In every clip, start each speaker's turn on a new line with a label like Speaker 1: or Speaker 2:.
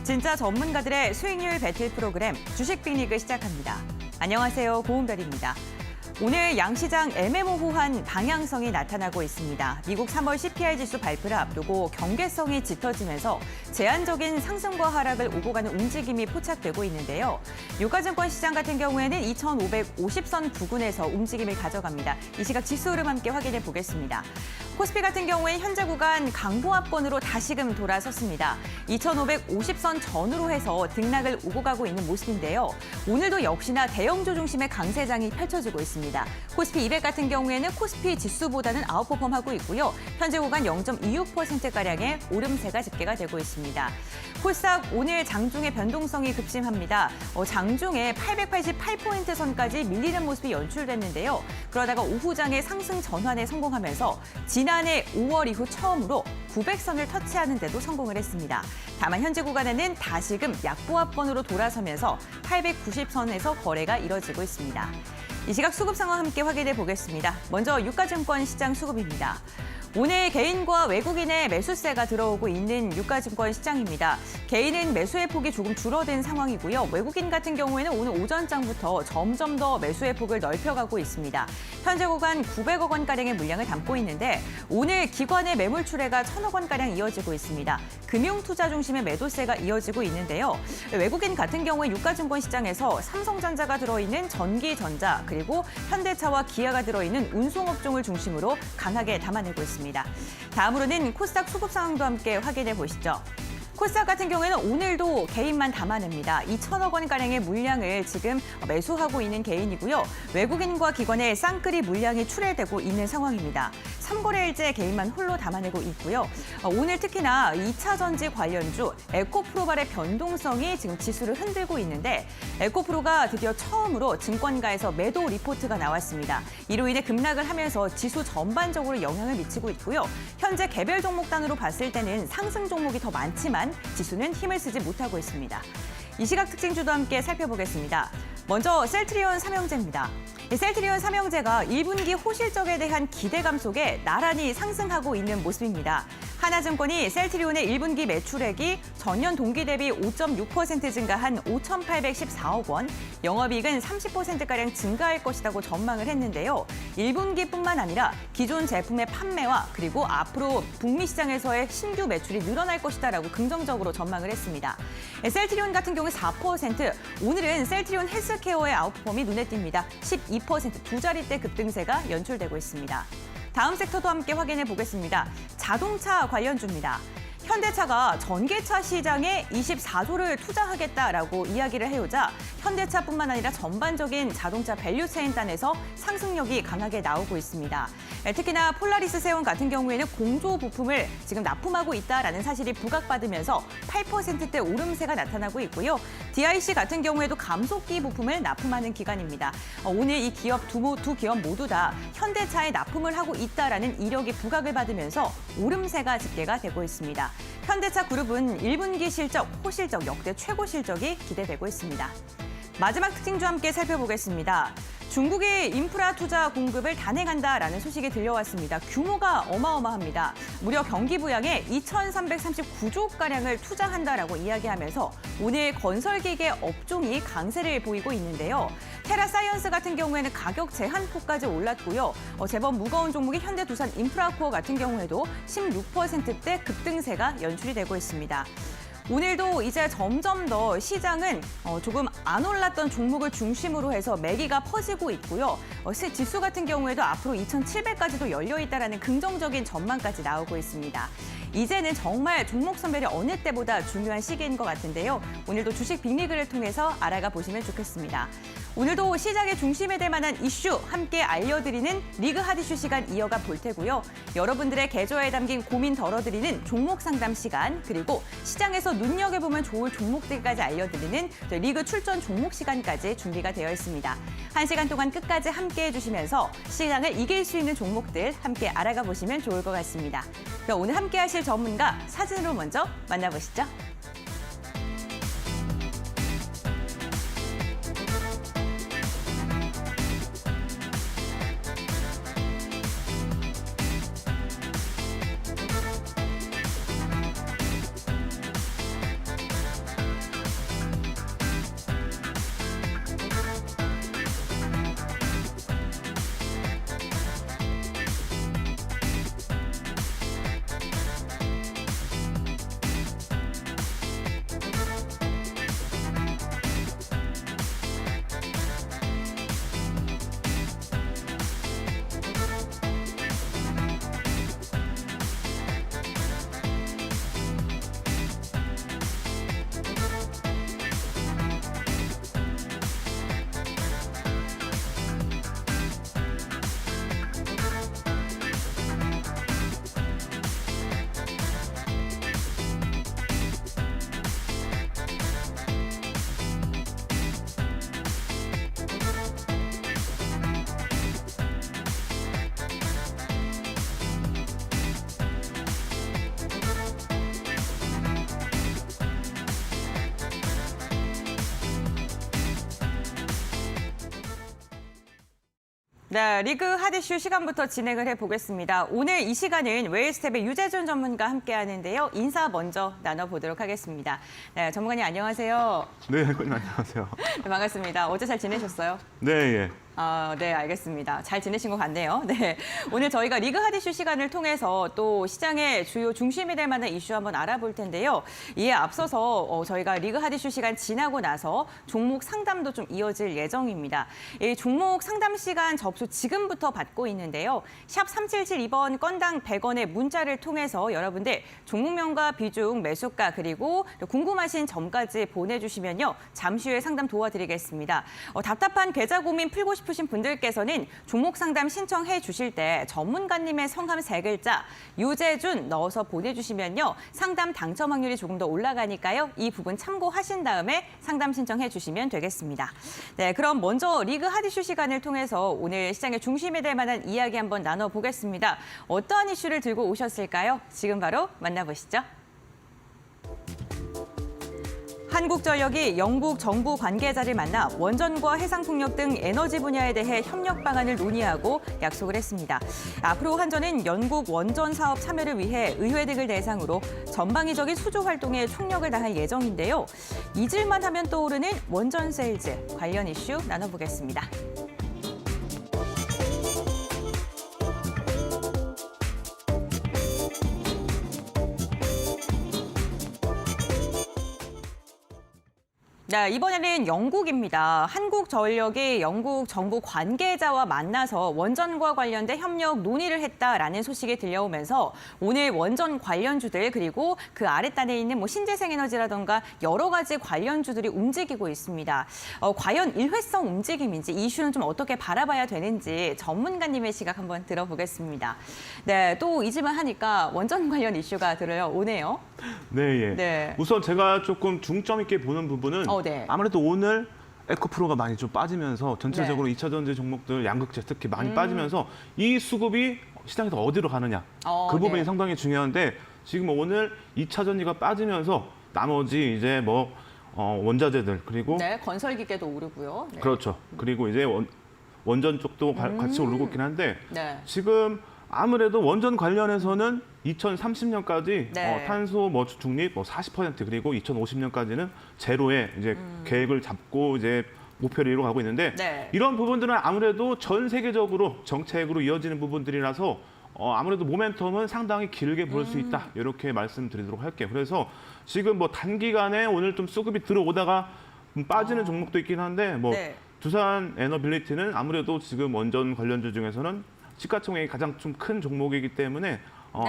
Speaker 1: 진짜 전문가들의 수익률 배틀 프로그램 주식 빅리그 시작합니다. 안녕하세요. 고은별입니다. 오늘 양시장 애매모호한 방향성이 나타나고 있습니다. 미국 3월 CPI 지수 발표를 앞두고 경계성이 짙어지면서 제한적인 상승과 하락을 오고 가는 움직임이 포착되고 있는데요. 유가증권 시장 같은 경우에는 2,550선 부근에서 움직임을 가져갑니다. 이 시각 지수 흐름 함께 확인해 보겠습니다. 코스피 같은 경우엔 현재 구간 강보합권으로 다시금 돌아섰습니다. 2,550선 전후로 해서 등락을 오고 가고 있는 모습인데요. 오늘도 역시나 대형주 중심의 강세장이 펼쳐지고 있습니다. 코스피 200 같은 경우에는 코스피 지수보다는 아웃퍼폼하고 있고요. 현재 구간 0.26%가량의 오름세가 집계가 되고 있습니다. 코스닥 오늘 장중의 변동성이 급심합니다. 장중에 888포인트 선까지 밀리는 모습이 연출됐는데요. 그러다가 오후장에 상승 전환에 성공하면서 지난해 5월 이후 처음으로 900선을 터치하는 데도 성공을 했습니다. 다만 현재 구간에는 다시금 약보합권으로 돌아서면서 890선에서 거래가 이뤄지고 있습니다. 이 시각 수급 상황 함께 확인해 보겠습니다. 먼저 유가증권 시장 수급입니다. 오늘 개인과 외국인의 매수세가 들어오고 있는 유가증권 시장입니다. 개인은 매수의 폭이 조금 줄어든 상황이고요. 외국인 같은 경우에는 오늘 오전장부터 점점 더 매수의 폭을 넓혀가고 있습니다. 현재 구간 900억 원가량의 물량을 담고 있는데 오늘 기관의 매물 출회가 1,000억 원가량 이어지고 있습니다. 금융투자 중심의 매도세가 이어지고 있는데요. 외국인 같은 경우에 유가증권 시장에서 삼성전자가 들어있는 전기전자 그리고 현대차와 기아가 들어있는 운송업종을 중심으로 강하게 담아내고 있습니다. 다음으로는 코스닥 수급 상황도 함께 확인해 보시죠. 코스닥 같은 경우에는 오늘도 개인만 담아냅니다. 2,000억 원가량의 물량을 지금 매수하고 있는 개인이고요. 외국인과 기관의 쌍끌이 물량이 출회되고 있는 상황입니다. 3거래일째 개인만 홀로 담아내고 있고요. 오늘 특히나 2차 전지 관련주 에코프로발의 변동성이 지금 지수를 흔들고 있는데 에코프로가 드디어 처음으로 증권가에서 매도 리포트가 나왔습니다. 이로 인해 급락을 하면서 지수 전반적으로 영향을 미치고 있고요. 현재 개별 종목 단으로 봤을 때는 상승 종목이 더 많지만 지수는 힘을 쓰지 못하고 있습니다. 이 시각 특징주도 함께 살펴보겠습니다. 먼저 셀트리온 삼형제입니다. 셀트리온 삼형제가 1분기 호실적에 대한 기대감 속에 나란히 상승하고 있는 모습입니다. 하나증권이 셀트리온의 1분기 매출액이 전년 동기 대비 5.6% 증가한 5,814억 원, 영업이익은 30%가량 증가할 것이라고 전망을 했는데요. 1분기뿐만 아니라 기존 제품의 판매와 그리고 앞으로 북미 시장에서의 신규 매출이 늘어날 것이다라고 긍정적으로 전망을 했습니다. 셀트리온 같은 경우 4%, 오늘은 셀트리온 헬스케어의 아웃폼이 눈에 띕니다. 12% 두 자릿대 급등세가 연출되고 있습니다. 다음 섹터도 함께 확인해 보겠습니다. 자동차 관련주입니다. 현대차가 전기차 시장에 24조를 투자하겠다라고 이야기를 해오자 현대차뿐만 아니라 전반적인 자동차 밸류체인단에서 상승력이 강하게 나오고 있습니다. 특히나 폴라리스 세운 같은 경우에는 공조 부품을 지금 납품하고 있다라는 사실이 부각받으면서 8%대 오름세가 나타나고 있고요. DIC 같은 경우에도 감속기 부품을 납품하는 기관입니다. 오늘 이 기업 두 기업 모두 다 현대차에 납품을 하고 있다라는 이력이 부각을 받으면서 오름세가 집계가 되고 있습니다. 현대차 그룹은 1분기 실적, 호실적 역대 최고 실적이 기대되고 있습니다. 마지막 특징주 함께 살펴보겠습니다. 중국이 인프라 투자 공급을 단행한다라는 소식이 들려왔습니다. 규모가 어마어마합니다. 무려 경기 부양에 2,339조가량을 투자한다라고 이야기하면서 오늘 건설기계 업종이 강세를 보이고 있는데요. 테라사이언스 같은 경우에는 가격 제한폭까지 올랐고요. 제법 무거운 종목이 현대두산 인프라코어 같은 경우에도 16%대 급등세가 연출이 되고 있습니다. 오늘도 이제 점점 더 시장은 조금 안 올랐던 종목을 중심으로 해서 매기가 퍼지고 있고요. 지수 같은 경우에도 앞으로 2,700까지도 열려 있다라는 긍정적인 전망까지 나오고 있습니다. 이제는 정말 종목 선별이 어느 때보다 중요한 시기인 것 같은데요. 오늘도 주식 빅리그를 통해서 알아가 보시면 좋겠습니다. 오늘도 시장의 중심에 될 만한 이슈 함께 알려드리는 리그 핫이슈 시간 이어가 볼 테고요. 여러분들의 계좌에 담긴 고민 덜어드리는 종목 상담 시간, 그리고 시장에서 눈여겨보면 좋을 종목들까지 알려드리는 리그 출전 종목 시간까지 준비가 되어 있습니다. 1시간 동안 끝까지 함께 해주시면서 시장을 이길 수 있는 종목들 함께 알아가 보시면 좋을 것 같습니다. 그럼 오늘 함께 하실 전문가 사진으로 먼저 만나보시죠. 네, 리그 핫이슈 시간부터 진행을 해보겠습니다. 오늘 이 시간은 웨일스텝의 유재준 전문가 함께 하는데요. 인사 먼저 나눠보도록 하겠습니다. 네, 전문가님 안녕하세요.
Speaker 2: 네, 안녕하세요.
Speaker 1: 네, 반갑습니다. 어제 잘 지내셨어요?
Speaker 2: 네, 예.
Speaker 1: 네, 알겠습니다. 잘 지내신 것 같네요. 네, 오늘 저희가 리그 핫이슈 시간을 통해서 또 시장의 주요 중심이 될 만한 이슈 한번 알아볼 텐데요. 이에 앞서서 저희가 리그 핫이슈 시간 지나고 나서 종목 상담도 좀 이어질 예정입니다. 이 종목 상담 시간 접수 지금부터 받고 있는데요. 샵 3772번 건당 100원의 문자를 통해서 여러분들 종목명과 비중, 매수가 그리고 궁금하신 점까지 보내주시면요. 잠시 후에 상담 도와드리겠습니다. 답답한 계좌 고민 풀고 싶으신 분들께서는 종목 상담 신청해 주실 때 전문가님의 성함 3글자 유재준 넣어서 보내주시면요. 상담 당첨 확률이 조금 더 올라가니까요. 이 부분 참고하신 다음에 상담 신청해 주시면 되겠습니다. 네, 그럼 먼저 리그 핫이슈 시간을 통해서 오늘 시장의 중심이 될 만한 이야기 한번 나눠보겠습니다. 어떠한 이슈를 들고 오셨을까요? 지금 바로 만나보시죠. 한국전력이 영국 정부 관계자를 만나 원전과 해상풍력 등 에너지 분야에 대해 협력 방안을 논의하고 약속을 했습니다. 앞으로 한전은 영국 원전 사업 참여를 위해 의회 등을 대상으로 전방위적인 수주 활동에 총력을 다할 예정인데요. 잊을만 하면 떠오르는 원전 세일즈 관련 이슈 나눠보겠습니다. 네, 이번에는 영국입니다. 한국전력이 영국 정부 관계자와 만나서 원전과 관련된 협력 논의를 했다라는 소식이 들려오면서 오늘 원전 관련주들 그리고 그 아랫단에 있는 신재생에너지라던가 여러 가지 관련주들이 움직이고 있습니다. 과연 일회성 움직임인지 이 이슈는 좀 어떻게 바라봐야 되는지 전문가님의 시각 한번 들어보겠습니다. 네, 또 잊을만 하니까 원전 관련 이슈가 들어오네요.
Speaker 2: 네, 예.
Speaker 1: 네.
Speaker 2: 우선 제가 조금 중점 있게 보는 부분은
Speaker 1: 네.
Speaker 2: 아무래도 오늘 에코프로가 많이 좀 빠지면서 전체적으로
Speaker 1: 네.
Speaker 2: 2차 전지 종목들 양극재 특히 많이 빠지면서 이 수급이 시장에서 어디로 가느냐 그 부분이
Speaker 1: 네.
Speaker 2: 상당히 중요한데 지금 오늘 2차 전지가 빠지면서 나머지 이제 원자재들 그리고
Speaker 1: 네, 건설기계도 오르고요. 네.
Speaker 2: 그렇죠. 그리고 이제 원전 쪽도 같이 오르고 있긴 한데
Speaker 1: 네.
Speaker 2: 지금 아무래도 원전 관련해서는 2030년까지
Speaker 1: 네.
Speaker 2: 탄소 중립 40% 그리고 2050년까지는 제로에 이제 계획을 잡고 이제 목표를 이루어가고 있는데
Speaker 1: 네.
Speaker 2: 이런 부분들은 아무래도 전 세계적으로 정책으로 이어지는 부분들이라서 아무래도 모멘텀은 상당히 길게 볼 수 있다 이렇게 말씀드리도록 할게요. 그래서 지금 단기간에 오늘 좀 수급이 들어오다가 빠지는 종목도 있긴 한데
Speaker 1: 네.
Speaker 2: 두산 에너빌리티는 아무래도 지금 원전 관련주 중에서는 시가총액이 가장 좀 큰 종목이기 때문에
Speaker 1: 네.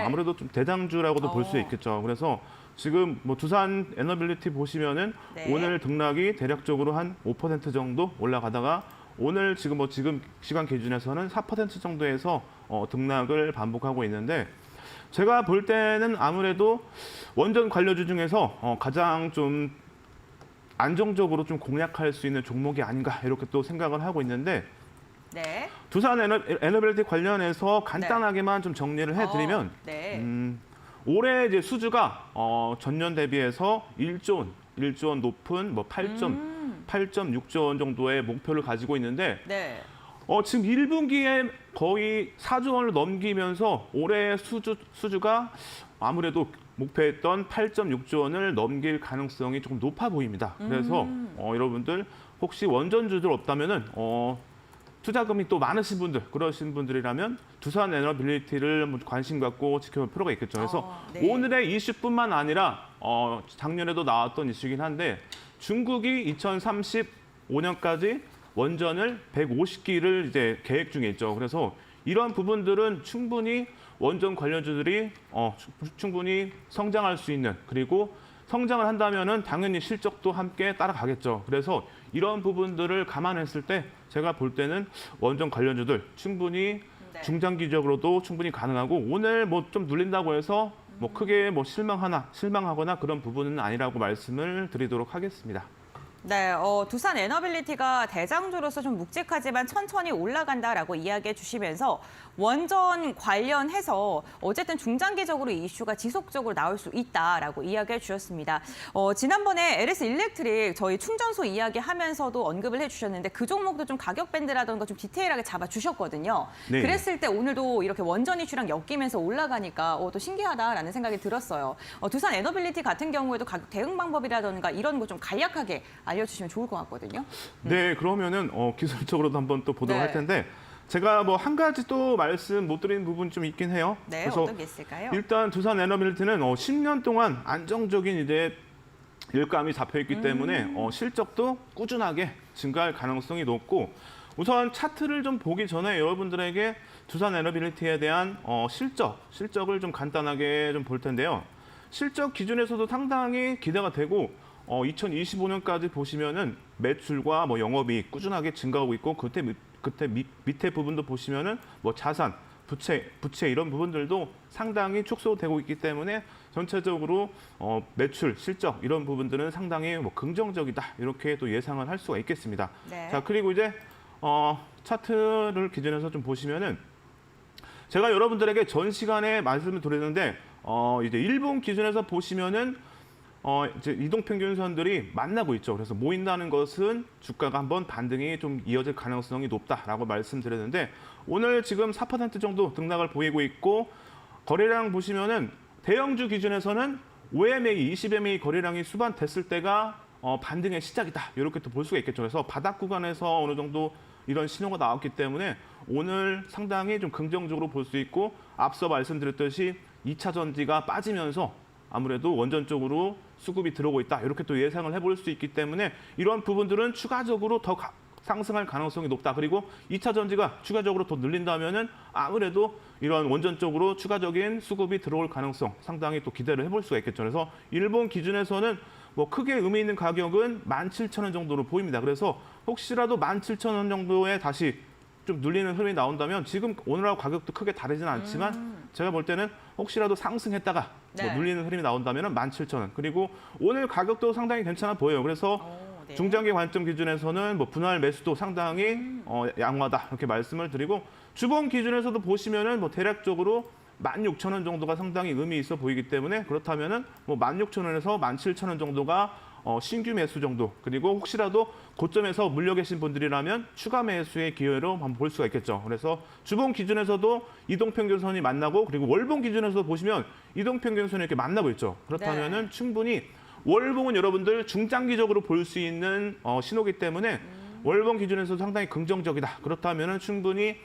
Speaker 2: 아무래도 좀 대장주라고도 볼 수 있겠죠. 그래서 지금 두산 에너빌리티 보시면은
Speaker 1: 네.
Speaker 2: 오늘 등락이 대략적으로 한 5% 정도 올라가다가 오늘 지금 시간 기준에서는 4% 정도에서 등락을 반복하고 있는데 제가 볼 때는 아무래도 원전 관련주 중에서 가장 좀 안정적으로 좀 공략할 수 있는 종목이 아닌가 이렇게 또 생각을 하고 있는데
Speaker 1: 네.
Speaker 2: 두산 에너빌리티 관련해서 간단하게만 좀 정리를 해드리면
Speaker 1: 네.
Speaker 2: 올해 이제 수주가 전년 대비해서 1조 원 높은 8.6조 원 정도의 목표를 가지고 있는데
Speaker 1: 네.
Speaker 2: 지금 1분기에 거의 4조 원을 넘기면서 올해 수주가 아무래도 목표했던 8.6조 원을 넘길 가능성이 조금 높아 보입니다. 그래서 여러분들 혹시 원전주들 없다면은 투자금이 또 많으신 분들, 그러신 분들이라면 두산 에너빌리티를 관심 갖고 지켜볼 필요가 있겠죠. 그래서
Speaker 1: 네.
Speaker 2: 오늘의 이슈뿐만 아니라 작년에도 나왔던 이슈긴 한데 중국이 2035년까지 원전을 150기를 이제 계획 중에 있죠. 그래서 이런 부분들은 충분히 원전 관련주들이 충분히 성장할 수 있는 그리고 성장을 한다면은 당연히 실적도 함께 따라가겠죠. 그래서 이런 부분들을 감안했을 때 제가 볼 때는 원전 관련주들 충분히
Speaker 1: 네.
Speaker 2: 중장기적으로도 충분히 가능하고 오늘 좀 눌린다고 해서 크게 실망하거나 그런 부분은 아니라고 말씀을 드리도록 하겠습니다.
Speaker 1: 네, 두산 에너빌리티가 대장주로서 좀 묵직하지만 천천히 올라간다라고 이야기해 주시면서 원전 관련해서 어쨌든 중장기적으로 이 이슈가 지속적으로 나올 수 있다라고 이야기해 주셨습니다. 지난번에 LS 일렉트릭 저희 충전소 이야기하면서도 언급을 해주셨는데 그 종목도 좀 가격 밴드라던가 좀 디테일하게 잡아주셨거든요.
Speaker 2: 네.
Speaker 1: 그랬을 때 오늘도 이렇게 원전 이슈랑 엮이면서 올라가니까 또 신기하다라는 생각이 들었어요. 두산 에너빌리티 같은 경우에도 가격 대응 방법이라던가 이런 거 좀 간략하게 알려주시면 좋을 것 같거든요.
Speaker 2: 네, 그러면은 기술적으로도 한번 또 보도록
Speaker 1: 네.
Speaker 2: 할 텐데 제가 뭐 한 가지 또 말씀 못 드린 부분 좀 있긴 해요.
Speaker 1: 네,
Speaker 2: 그래서
Speaker 1: 어떤 게 있을까요?
Speaker 2: 일단 두산 에너빌리티는 10년 동안 안정적인 이제 일감이 잡혀 있기 때문에 실적도 꾸준하게 증가할 가능성이 높고 우선 차트를 좀 보기 전에 여러분들에게 두산 에너빌리티에 대한 실적을 좀 간단하게 좀 볼 텐데요. 실적 기준에서도 상당히 기대가 되고 2025년까지 보시면은 매출과 뭐 영업이익 꾸준하게 증가하고 있고 그때 밑에 부분도 보시면은 뭐 자산, 부채 이런 부분들도 상당히 축소되고 있기 때문에 전체적으로 매출, 실적 이런 부분들은 상당히 뭐 긍정적이다 이렇게 또 예상을 할 수가 있겠습니다.
Speaker 1: 네.
Speaker 2: 자 그리고 이제 차트를 기준해서 좀 보시면은 제가 여러분들에게 전 시간에 말씀을 드렸는데 이제 일본 기준에서 보시면은 이제 이동평균선들이 만나고 있죠. 그래서 모인다는 것은 주가가 한번 반등이 좀 이어질 가능성이 높다라고 말씀드렸는데 오늘 지금 4% 정도 등락을 보이고 있고 거래량 보시면은 대형주 기준에서는 5MA, 20MA 거래량이 수반됐을 때가 반등의 시작이다. 이렇게 또 볼 수가 있겠죠. 그래서 바닥 구간에서 어느 정도 이런 신호가 나왔기 때문에 오늘 상당히 좀 긍정적으로 볼 수 있고 앞서 말씀드렸듯이 2차 전지가 빠지면서 아무래도 원전 쪽으로 수급이 들어오고 있다. 이렇게 또 예상을 해볼 수 있기 때문에 이런 부분들은 추가적으로 더 상승할 가능성이 높다. 그리고 2차 전지가 추가적으로 더 늘린다면은 아무래도 이런 원전 쪽으로 추가적인 수급이 들어올 가능성 상당히 또 기대를 해볼 수가 있겠죠. 그래서 일본 기준에서는 뭐 크게 의미 있는 가격은 17,000원 정도로 보입니다. 그래서 혹시라도 17,000원 정도에 다시 좀 눌리는 흐름이 나온다면 지금 오늘하고 가격도 크게 다르지는 않지만 제가 볼 때는 혹시라도 상승했다가
Speaker 1: 네.
Speaker 2: 뭐 눌리는 흐름이 나온다면 17,000원. 그리고 오늘 가격도 상당히 괜찮아 보여요. 그래서
Speaker 1: 네.
Speaker 2: 중장기 관점 기준에서는 뭐 분할 매수도 상당히 양호하다 이렇게 말씀을 드리고 주봉 기준에서도 보시면은 뭐 대략적으로 16,000원 정도가 상당히 의미 있어 보이기 때문에 그렇다면은 뭐 16,000원에서 17,000원 정도가 신규 매수 정도 그리고 혹시라도 고점에서 물려 계신 분들이라면 추가 매수의 기회로 한번 볼 수가 있겠죠. 그래서 주봉 기준에서도 이동평균선이 만나고 그리고 월봉 기준에서 보시면 이동평균선이 이렇게 만나고 있죠. 그렇다면은 충분히 월봉은 여러분들 중장기적으로 볼 수 있는 신호기 때문에 월봉 기준에서 상당히 긍정적이다. 그렇다면은 충분히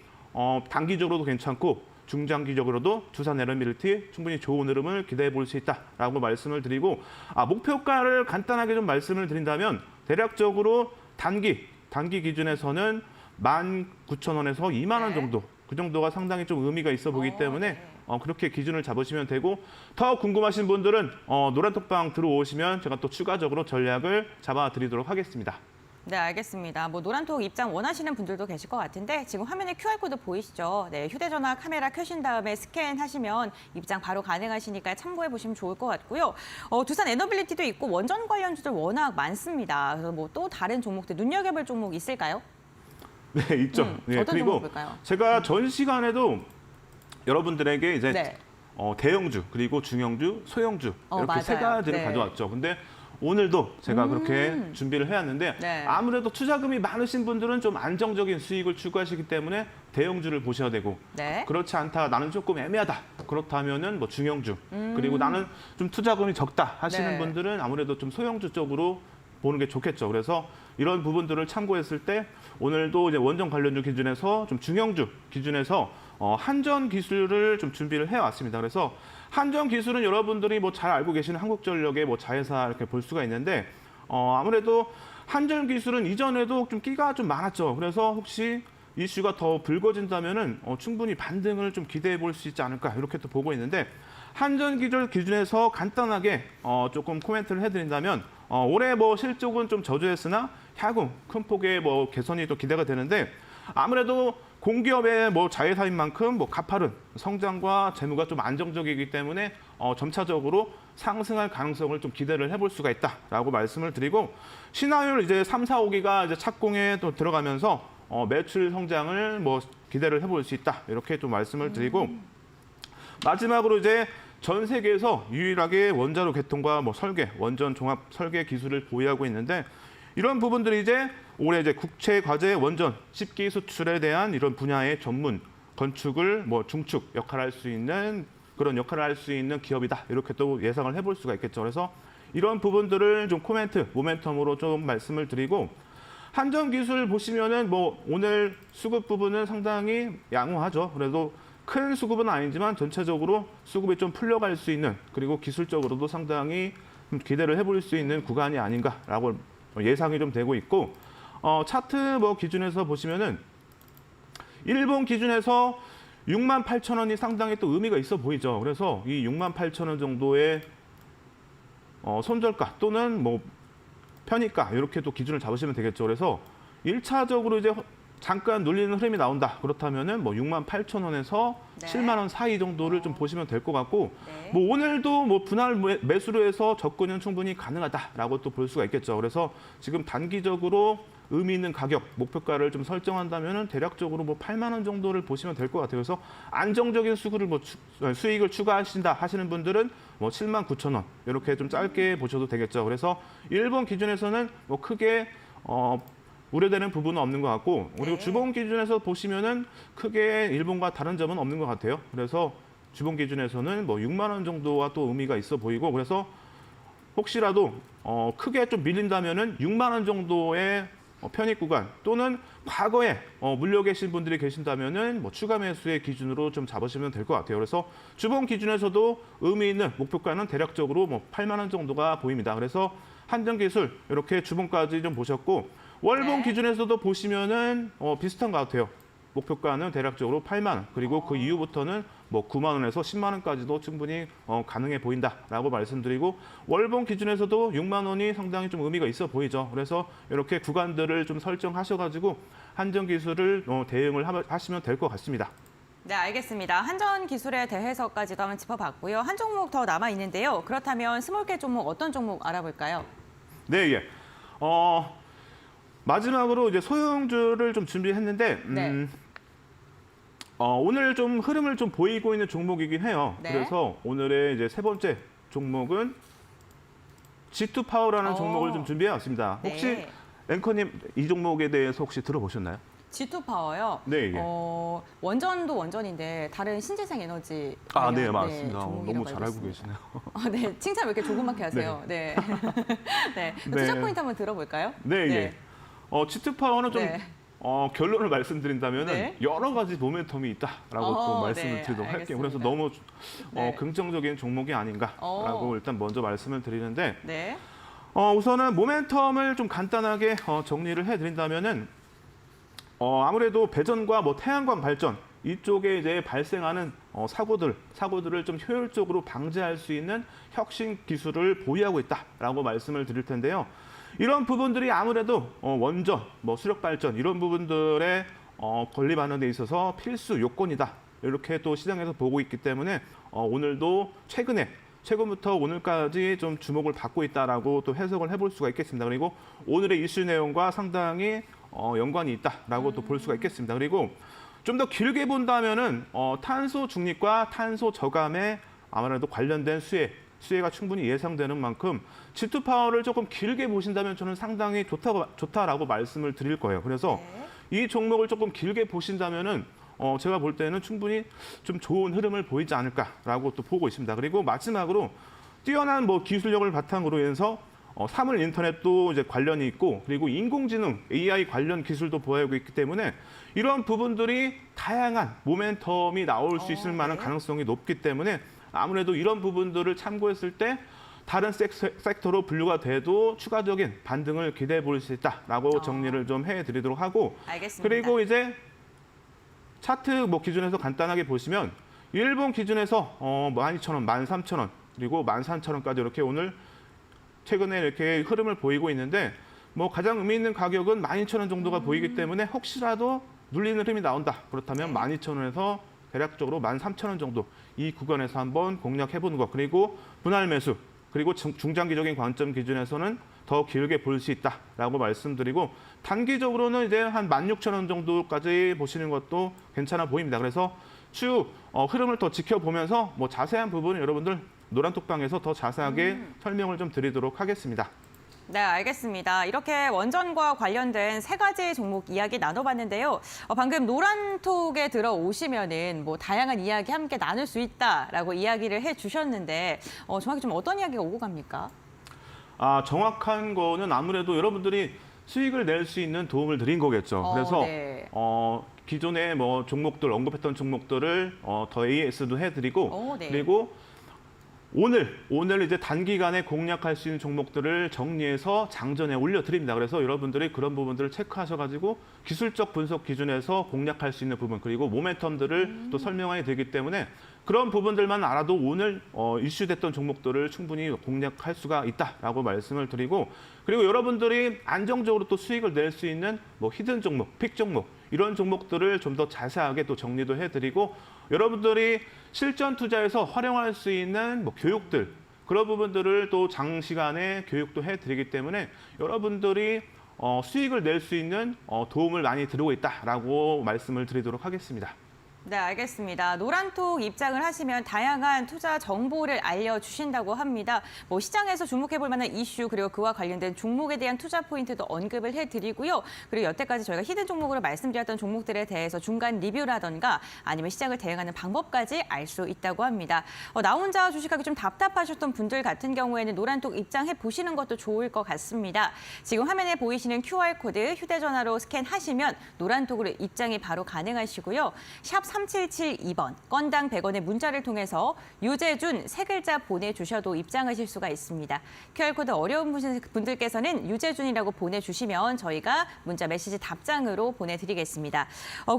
Speaker 2: 단기적으로도 괜찮고 중장기적으로도 두산 에너빌리티 충분히 좋은 흐름을 기대해 볼 수 있다라고 말씀을 드리고 목표가를 간단하게 좀 말씀을 드린다면 대략적으로 단기 기준에서는 19,000원에서 2만 원
Speaker 1: 네.
Speaker 2: 정도 그 정도가 상당히 좀 의미가 있어 보이기 때문에
Speaker 1: 네.
Speaker 2: 그렇게 기준을 잡으시면 되고 더 궁금하신 분들은 노란톡방 들어오시면 제가 또 추가적으로 전략을 잡아드리도록 하겠습니다.
Speaker 1: 네, 알겠습니다. 뭐 노란톡 입장 원하시는 분들도 계실 것 같은데 지금 화면에 QR코드 보이시죠? 네, 휴대전화 카메라 켜신 다음에 스캔하시면 입장 바로 가능하시니까 참고해 보시면 좋을 것 같고요. 두산 에너빌리티도 있고 원전 관련주들 워낙 많습니다. 그래서 뭐 또 다른 종목들 눈여겨볼 종목 있을까요?
Speaker 2: 네, 있죠. 네,
Speaker 1: 어떤
Speaker 2: 그리고
Speaker 1: 종목 볼까요?
Speaker 2: 제가 전 시간에도 여러분들에게 이제
Speaker 1: 네.
Speaker 2: 대형주 그리고 중형주, 소형주 이렇게
Speaker 1: 맞아요.
Speaker 2: 세 가지를
Speaker 1: 네.
Speaker 2: 가져왔죠. 근데 오늘도 제가 그렇게 준비를 해왔는데
Speaker 1: 네.
Speaker 2: 아무래도 투자금이 많으신 분들은 좀 안정적인 수익을 추구하시기 때문에 대형주를 보셔야 되고
Speaker 1: 네.
Speaker 2: 그렇지 않다 나는 조금 애매하다 그렇다면은 뭐 중형주 그리고 나는 좀 투자금이 적다 하시는
Speaker 1: 네.
Speaker 2: 분들은 아무래도 좀 소형주 쪽으로 보는 게 좋겠죠. 그래서 이런 부분들을 참고했을 때 오늘도 이제 원전 관련주 기준에서 좀 중형주 기준에서 한전 기술을 좀 준비를 해왔습니다. 그래서 한전 기술은 여러분들이 뭐 잘 알고 계시는 한국전력의 뭐 자회사 이렇게 볼 수가 있는데 아무래도 한전 기술은 이전에도 좀 끼가 좀 많았죠. 그래서 혹시 이슈가 더 불거진다면은 충분히 반등을 좀 기대해 볼 수 있지 않을까 이렇게 또 보고 있는데 한전 기술 기준에서 간단하게 조금 코멘트를 해드린다면 올해 뭐 실적은 좀 저조했으나 향후 큰 폭의 뭐 개선이 또 기대가 되는데 아무래도 공기업의 뭐 자회사인 만큼 뭐 가파른 성장과 재무가 좀 안정적이기 때문에 점차적으로 상승할 가능성을 좀 기대를 해볼 수가 있다라고 말씀을 드리고 신화율 이제 3, 4, 5기가 이제 착공에 또 들어가면서 매출 성장을 뭐 기대를 해볼 수 있다 이렇게 좀 말씀을 드리고 마지막으로 이제 전 세계에서 유일하게 원자로 개통과 뭐 설계, 원전 종합 설계 기술을 보유하고 있는데 이런 부분들이 이제 올해 이제 국제 과제 원전 10기 수출에 대한 이런 분야의 전문 건축을 뭐 중축 역할을 할 수 있는 그런 역할을 할 수 있는 기업이다 이렇게 또 예상을 해볼 수가 있겠죠. 그래서 이런 부분들을 좀 코멘트, 모멘텀으로 좀 말씀을 드리고 한전 기술 보시면은 뭐 오늘 수급 부분은 상당히 양호하죠. 그래도 큰 수급은 아니지만 전체적으로 수급이 좀 풀려갈 수 있는 그리고 기술적으로도 상당히 기대를 해볼 수 있는 구간이 아닌가라고 예상이 좀 되고 있고 차트 뭐 기준에서 보시면은 일본 기준에서 68,000원이 상당히 또 의미가 있어 보이죠. 그래서 이 68,000원 정도의 손절가 또는 뭐 편입가 이렇게 또 기준을 잡으시면 되겠죠. 그래서 1차적으로 이제 잠깐 눌리는 흐름이 나온다. 그렇다면은 뭐 68,000원에서
Speaker 1: 네.
Speaker 2: 7만 원 사이 정도를 좀 보시면 될 것 같고
Speaker 1: 네.
Speaker 2: 뭐 오늘도 뭐 분할 매수로 해서 접근은 충분히 가능하다라고 또 볼 수가 있겠죠. 그래서 지금 단기적으로 의미 있는 가격, 목표가를 좀 설정한다면은 대략적으로 뭐 8만 원 정도를 보시면 될 것 같아요. 그래서 안정적인 수익을 추가하신다 하시는 분들은 뭐 7만 9천 원 이렇게 좀 짧게 보셔도 되겠죠. 그래서 일본 기준에서는 뭐 크게 우려되는 부분은 없는 것 같고 그리고
Speaker 1: 네.
Speaker 2: 주봉 기준에서 보시면은 크게 일본과 다른 점은 없는 것 같아요. 그래서 주봉 기준에서는 뭐 6만 원 정도와 또 의미가 있어 보이고 그래서 혹시라도 크게 좀 밀린다면은 6만 원 정도의 편입 구간 또는 과거에 물려 계신 분들이 계신다면은 뭐 추가 매수의 기준으로 좀 잡으시면 될 것 같아요. 그래서 주봉 기준에서도 의미 있는 목표가는 대략적으로 뭐 8만 원 정도가 보입니다. 그래서 한전기술 이렇게 주봉까지 좀 보셨고 월봉
Speaker 1: 네.
Speaker 2: 기준에서도 보시면은 비슷한 것 같아요. 목표가는 대략적으로 8만 원 그리고 그 이후부터는 뭐 9만 원에서 10만 원까지도 충분히 가능해 보인다라고 말씀드리고 월봉 기준에서도 6만 원이 상당히 좀 의미가 있어 보이죠. 그래서 이렇게 구간들을 좀 설정하셔가지고 한전기술을 대응을 하시면 될 것 같습니다.
Speaker 1: 네, 알겠습니다. 한전 기술에 대해서까지도 한번 짚어봤고요. 한 종목 더 남아 있는데요. 그렇다면 스몰캡 종목 어떤 종목 알아볼까요?
Speaker 2: 네, 예. 마지막으로 이제 소형주를 좀 준비했는데
Speaker 1: 네.
Speaker 2: 오늘 좀 흐름을 좀 보이고 있는 종목이긴 해요.
Speaker 1: 네.
Speaker 2: 그래서 오늘의 이제 세 번째 종목은 G2 파워라는 종목을 좀 준비해 왔습니다. 혹시
Speaker 1: 네.
Speaker 2: 앵커님 이 종목에 대해서 혹시 들어보셨나요?
Speaker 1: G2 파워요.
Speaker 2: 네, 예.
Speaker 1: 원전도 원전인데 다른 신재생 에너지
Speaker 2: 아, 네,
Speaker 1: 관련,
Speaker 2: 맞습니다.
Speaker 1: 종목이라고
Speaker 2: 너무 잘 알고
Speaker 1: 있습니다.
Speaker 2: 계시네요.
Speaker 1: 네, 칭찬 왜 이렇게 조그맣게 하세요? 네. 네.
Speaker 2: 네.
Speaker 1: 투자 포인트 한번 들어볼까요?
Speaker 2: 네, 예. G2 파워는 좀
Speaker 1: 네.
Speaker 2: 결론을 말씀드린다면
Speaker 1: 네.
Speaker 2: 여러 가지 모멘텀이 있다라고 또 말씀을
Speaker 1: 네,
Speaker 2: 드리도록 할게요. 그래서
Speaker 1: 알겠습니다.
Speaker 2: 너무
Speaker 1: 네.
Speaker 2: 긍정적인 종목이 아닌가라고 일단 먼저 말씀을 드리는데
Speaker 1: 네.
Speaker 2: 우선은 모멘텀을 좀 간단하게 정리를 해드린다면은 아무래도 배전과 뭐 태양광 발전 이쪽에 이제 발생하는 사고들을 좀 효율적으로 방지할 수 있는 혁신 기술을 보유하고 있다라고 말씀을 드릴 텐데요. 이런 부분들이 아무래도 원전, 뭐 수력 발전 이런 부분들에 건립하는 데 있어서 필수 요건이다. 이렇게 또 시장에서 보고 있기 때문에 오늘도 최근부터 오늘까지 좀 주목을 받고 있다라고 또 해석을 해볼 수가 있겠습니다. 그리고 오늘의 이슈 내용과 상당히 연관이 있다라고 또 볼 수가 있겠습니다. 그리고 좀 더 길게 본다면은 탄소 중립과 탄소 저감에 아무래도 관련된 수혜가 충분히 예상되는 만큼 G2 파워를 조금 길게 보신다면 저는 상당히 좋다라고 말씀을 드릴 거예요. 그래서
Speaker 1: 네.
Speaker 2: 이 종목을 조금 길게 보신다면은 제가 볼 때는 충분히 좀 좋은 흐름을 보이지 않을까라고 또 보고 있습니다. 그리고 마지막으로 뛰어난 뭐 기술력을 바탕으로 해서 사물 인터넷도 이제 관련이 있고 그리고 인공지능 AI 관련 기술도 보유하고 있기 때문에 이런 부분들이 다양한 모멘텀이 나올 수 있을 만한
Speaker 1: 네.
Speaker 2: 가능성이 높기 때문에 아무래도 이런 부분들을 참고했을 때 다른 섹터로 분류가 돼도 추가적인 반등을 기대해 볼 수 있다라고 정리를 좀 해드리도록 하고
Speaker 1: 알겠습니다.
Speaker 2: 그리고 이제 차트 뭐 기준에서 간단하게 보시면 일본 기준에서 12,000원, 13,000원 그리고 14,000원까지 이렇게 오늘 최근에 이렇게 흐름을 보이고 있는데 뭐 가장 의미 있는 가격은 12,000원 정도가 보이기 때문에 혹시라도 눌리는 흐름이 나온다. 그렇다면 12,000원에서 대략적으로 13,000원 정도 이 구간에서 한번 공략해보는 것. 그리고 분할 매수, 그리고 중장기적인 관점 기준에서는 더 길게 볼 수 있다라고 말씀드리고 단기적으로는 이제 한 16,000원 정도까지 보시는 것도 괜찮아 보입니다. 그래서 추후 흐름을 더 지켜보면서 뭐 자세한 부분은 여러분들 노란톡방에서 더 자세하게 설명을 좀 드리도록 하겠습니다.
Speaker 1: 네, 알겠습니다. 이렇게 원전과 관련된 세 가지 종목 이야기 나눠봤는데요. 방금 노란톡에 들어오시면은 뭐 다양한 이야기 함께 나눌 수 있다라고 이야기를 해주셨는데 정확히 좀 어떤 이야기가 오고 갑니까?
Speaker 2: 정확한 거는 아무래도 여러분들이 수익을 낼 수 있는 도움을 드린 거겠죠. 그래서
Speaker 1: 네.
Speaker 2: 기존에 뭐 종목들 언급했던 종목들을 더 AS도 해드리고
Speaker 1: 네.
Speaker 2: 그리고 오늘 이제 단기간에 공략할 수 있는 종목들을 정리해서 장전에 올려드립니다. 그래서 여러분들이 그런 부분들을 체크하셔가지고 기술적 분석 기준에서 공략할 수 있는 부분 그리고 모멘텀들을 또 설명해 드리기 때문에 그런 부분들만 알아도 오늘 이슈됐던 종목들을 충분히 공략할 수가 있다라고 말씀을 드리고 그리고 여러분들이 안정적으로 또 수익을 낼 수 있는 뭐 히든 종목, 픽 종목 이런 종목들을 좀 더 자세하게 또 정리도 해드리고 여러분들이 실전 투자에서 활용할 수 있는 뭐 교육들 그런 부분들을 또 장시간에 교육도 해드리기 때문에 여러분들이 수익을 낼 수 있는 도움을 많이 드리고 있다라고 말씀을 드리도록 하겠습니다.
Speaker 1: 네, 알겠습니다. 노란톡 입장을 하시면 다양한 투자 정보를 알려주신다고 합니다. 뭐 시장에서 주목해볼 만한 이슈 그리고 그와 관련된 종목에 대한 투자 포인트도 언급을 해드리고요. 그리고 여태까지 저희가 히든 종목으로 말씀드렸던 종목들에 대해서 중간 리뷰라던가 아니면 시장을 대응하는 방법까지 알 수 있다고 합니다. 나 혼자 주식하기 좀 답답하셨던 분들 같은 경우에는 노란톡 입장해 보시는 것도 좋을 것 같습니다. 지금 화면에 보이시는 QR코드 휴대전화로 스캔하시면 노란톡으로 입장이 바로 가능하시고요. 샵 3772번 건당 100원의 문자를 통해서 유재준 세 글자 보내주셔도 입장하실 수가 있습니다. QR코드 어려운 분들께서는 유재준이라고 보내주시면 저희가 문자 메시지 답장으로 보내드리겠습니다.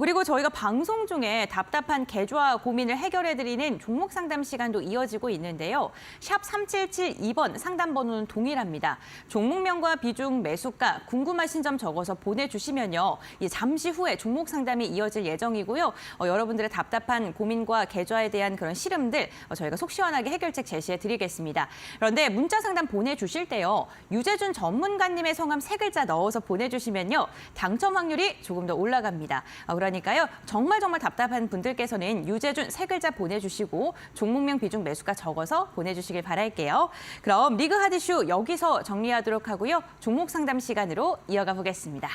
Speaker 1: 그리고 저희가 방송 중에 답답한 계좌 고민을 해결해드리는 종목 상담 시간도 이어지고 있는데요. 샵 3772번 상담 번호는 동일합니다. 종목명과 비중, 매수가, 궁금하신 점 적어서 보내주시면요. 잠시 후에 종목 상담이 이어질 예정이고요. 여러분들의 답답한 고민과 계좌에 대한 그런 시름들 저희가 속 시원하게 해결책 제시해 드리겠습니다. 그런데 문자 상담 보내주실 때요. 유재준 전문가님의 성함 세 글자 넣어서 보내주시면요. 당첨 확률이 조금 더 올라갑니다. 그러니까요. 정말 답답한 분들께서는 유재준 세 글자 보내주시고 종목명 비중 매수가 적어서 보내주시길 바랄게요. 그럼 리그 하드슈 여기서 정리하도록 하고요. 종목 상담 시간으로 이어가 보겠습니다.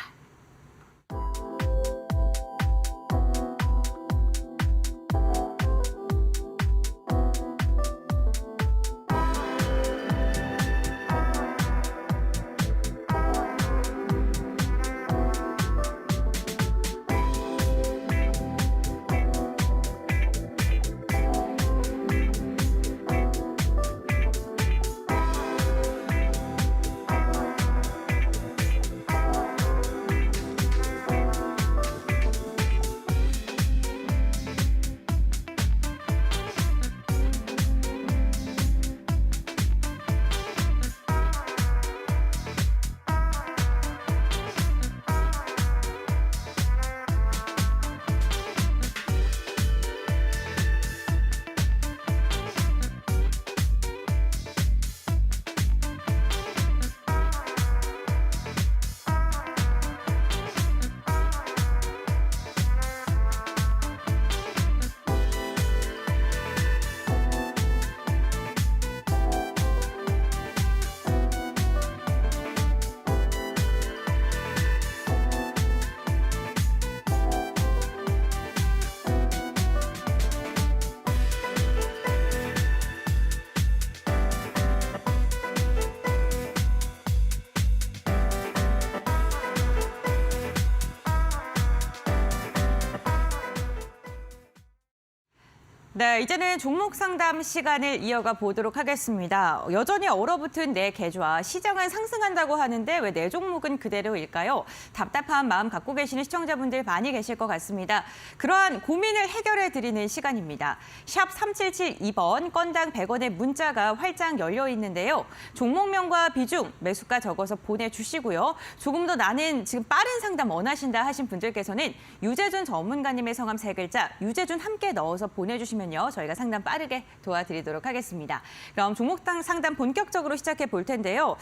Speaker 1: 네, 이제는 종목 상담 시간을 이어가 보도록 하겠습니다. 여전히 얼어붙은 네 계좌, 시장은 상승한다고 하는데 왜 네 종목은 그대로일까요? 답답한 마음 갖고 계시는 시청자분들 많이 계실 것 같습니다. 그러한 고민을 해결해 드리는 시간입니다. 샵 3772번, 건당 100원의 문자가 활짝 열려 있는데요. 종목명과 비중, 매수가 적어서 보내주시고요. 조금 더 나는 지금 빠른 상담 원하신다 하신 분들께서는 유재준 전문가님의 성함 3글자, 유재준 함께 넣어서 보내주시면 저희가 상담 빠르게 도와드리도록 하겠습니다. 그럼 종목당 상담 본격적으로 시작해 볼 텐데요.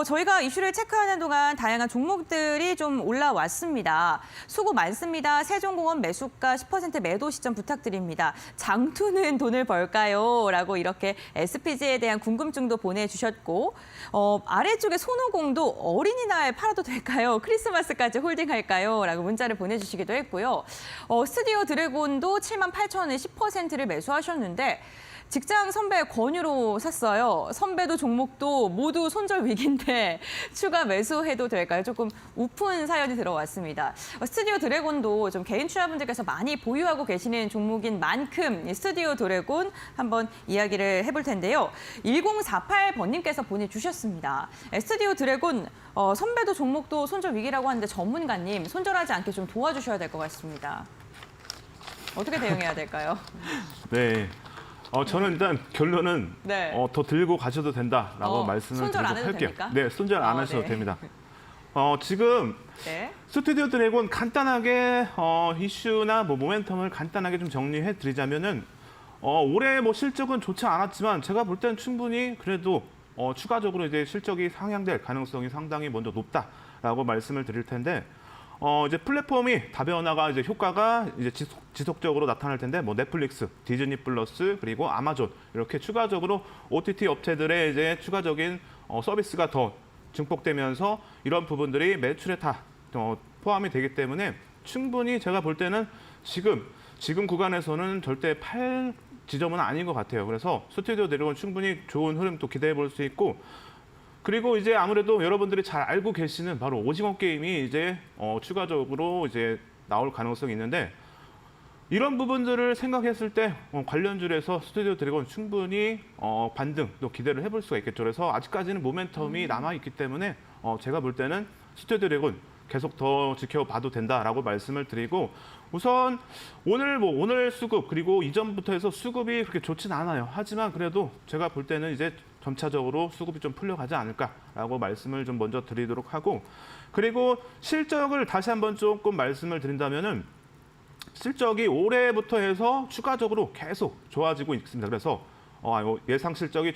Speaker 1: 저희가 이슈를 체크하는 동안 다양한 종목들이 좀 올라왔습니다. 수고 많습니다. 세종공업 매수가 10% 매도 시점 부탁드립니다. 장투는 돈을 벌까요? 라고 이렇게 SPG에 대한 궁금증도 보내주셨고 아래쪽에 손오공도 어린이날 팔아도 될까요? 크리스마스까지 홀딩할까요? 라고 문자를 보내주시기도 했고요. 스튜디오 드래곤도 78,000원에 10%를 매수하셨는데 직장 선배 권유로 샀어요. 선배도 종목도 모두 손절 위기인데 추가 매수해도 될까요? 조금 우픈 사연이 들어왔습니다. 스튜디오 드래곤도 좀 개인 투자분들께서 많이 보유하고 계시는 종목인 만큼 이 스튜디오 드래곤 한번 이야기를 해볼 텐데요. 1048번님께서 보내주셨습니다. 스튜디오 드래곤 선배도 종목도 손절 위기라고 하는데 전문가님 손절하지 않게 좀 도와주셔야 될 것 같습니다. 어떻게 대응해야 될까요?
Speaker 2: 네. 저는 일단 결론은
Speaker 1: 네.
Speaker 2: 더 들고 가셔도 된다라고 말씀을
Speaker 1: 손절 안
Speaker 2: 드리도록
Speaker 1: 해도
Speaker 2: 할게요.
Speaker 1: 됩니까?
Speaker 2: 네, 손절 안 하셔도
Speaker 1: 네.
Speaker 2: 됩니다. 지금
Speaker 1: 네.
Speaker 2: 스튜디오 드래곤 간단하게 이슈나 모멘텀을 간단하게 좀 정리해 드리자면은 올해 실적은 좋지 않았지만 제가 볼 때는 충분히 그래도 추가적으로 이제 실적이 상향될 가능성이 상당히 먼저 높다라고 말씀을 드릴 텐데 이제 플랫폼이 다변화가 이제 효과가 이제 지속적으로 나타날 텐데 넷플릭스, 디즈니 플러스 그리고 아마존 이렇게 추가적으로 OTT 업체들의 이제 추가적인 서비스가 더 증폭되면서 이런 부분들이 매출에 다 포함이 되기 때문에 충분히 제가 볼 때는 지금 구간에서는 절대 팔 지점은 아닌 것 같아요. 그래서 스튜디오 드래곤 충분히 좋은 흐름 또 기대해 볼 수 있고. 그리고 이제 아무래도 여러분들이 잘 알고 계시는 바로 오징어 게임이 이제 추가적으로 이제 나올 가능성이 있는데 이런 부분들을 생각했을 때 관련주에서 스튜디오 드래곤 충분히 반등 또 기대를 해볼 수가 있겠죠. 그래서 아직까지는 모멘텀이 남아 있기 때문에 제가 볼 때는 스튜디오 드래곤 계속 더 지켜봐도 된다라고 말씀을 드리고 우선 오늘 수급 그리고 이전부터 해서 수급이 그렇게 좋진 않아요. 하지만 그래도 제가 볼 때는 이제 점차적으로 수급이 좀 풀려가지 않을까라고 말씀을 좀 먼저 드리도록 하고 그리고 실적을 다시 한번 조금 말씀을 드린다면은 실적이 올해부터 해서 추가적으로 계속 좋아지고 있습니다. 그래서 예상 실적이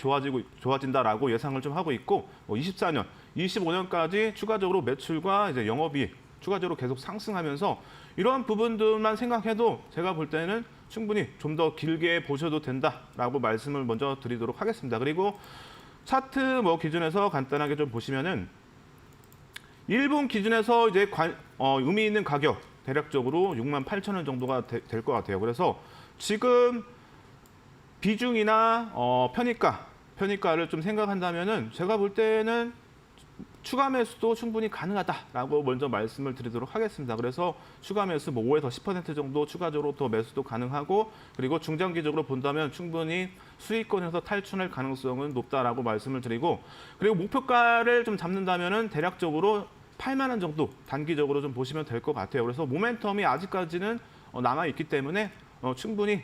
Speaker 2: 좋아진다라고 예상을 좀 하고 있고 24년, 25년까지 추가적으로 매출과 이제 영업이 추가적으로 계속 상승하면서 이러한 부분들만 생각해도 제가 볼 때는 충분히 좀 더 길게 보셔도 된다라고 말씀을 먼저 드리도록 하겠습니다. 그리고 차트 기준에서 간단하게 좀 보시면은 1분 기준에서 이제 의미 있는 가격 대략적으로 68,000원 정도가 될 것 같아요. 그래서 지금 비중이나 편입가를 좀 생각한다면은 제가 볼 때는 추가 매수도 충분히 가능하다라고 먼저 말씀을 드리도록 하겠습니다. 그래서 추가 매수 5에서 10% 정도 추가적으로 더 매수도 가능하고 그리고 중장기적으로 본다면 충분히 수익권에서 탈출할 가능성은 높다라고 말씀을 드리고 그리고 목표가를 좀 잡는다면은 대략적으로 8만 원 정도 단기적으로 좀 보시면 될 것 같아요. 그래서 모멘텀이 아직까지는 남아 있기 때문에 충분히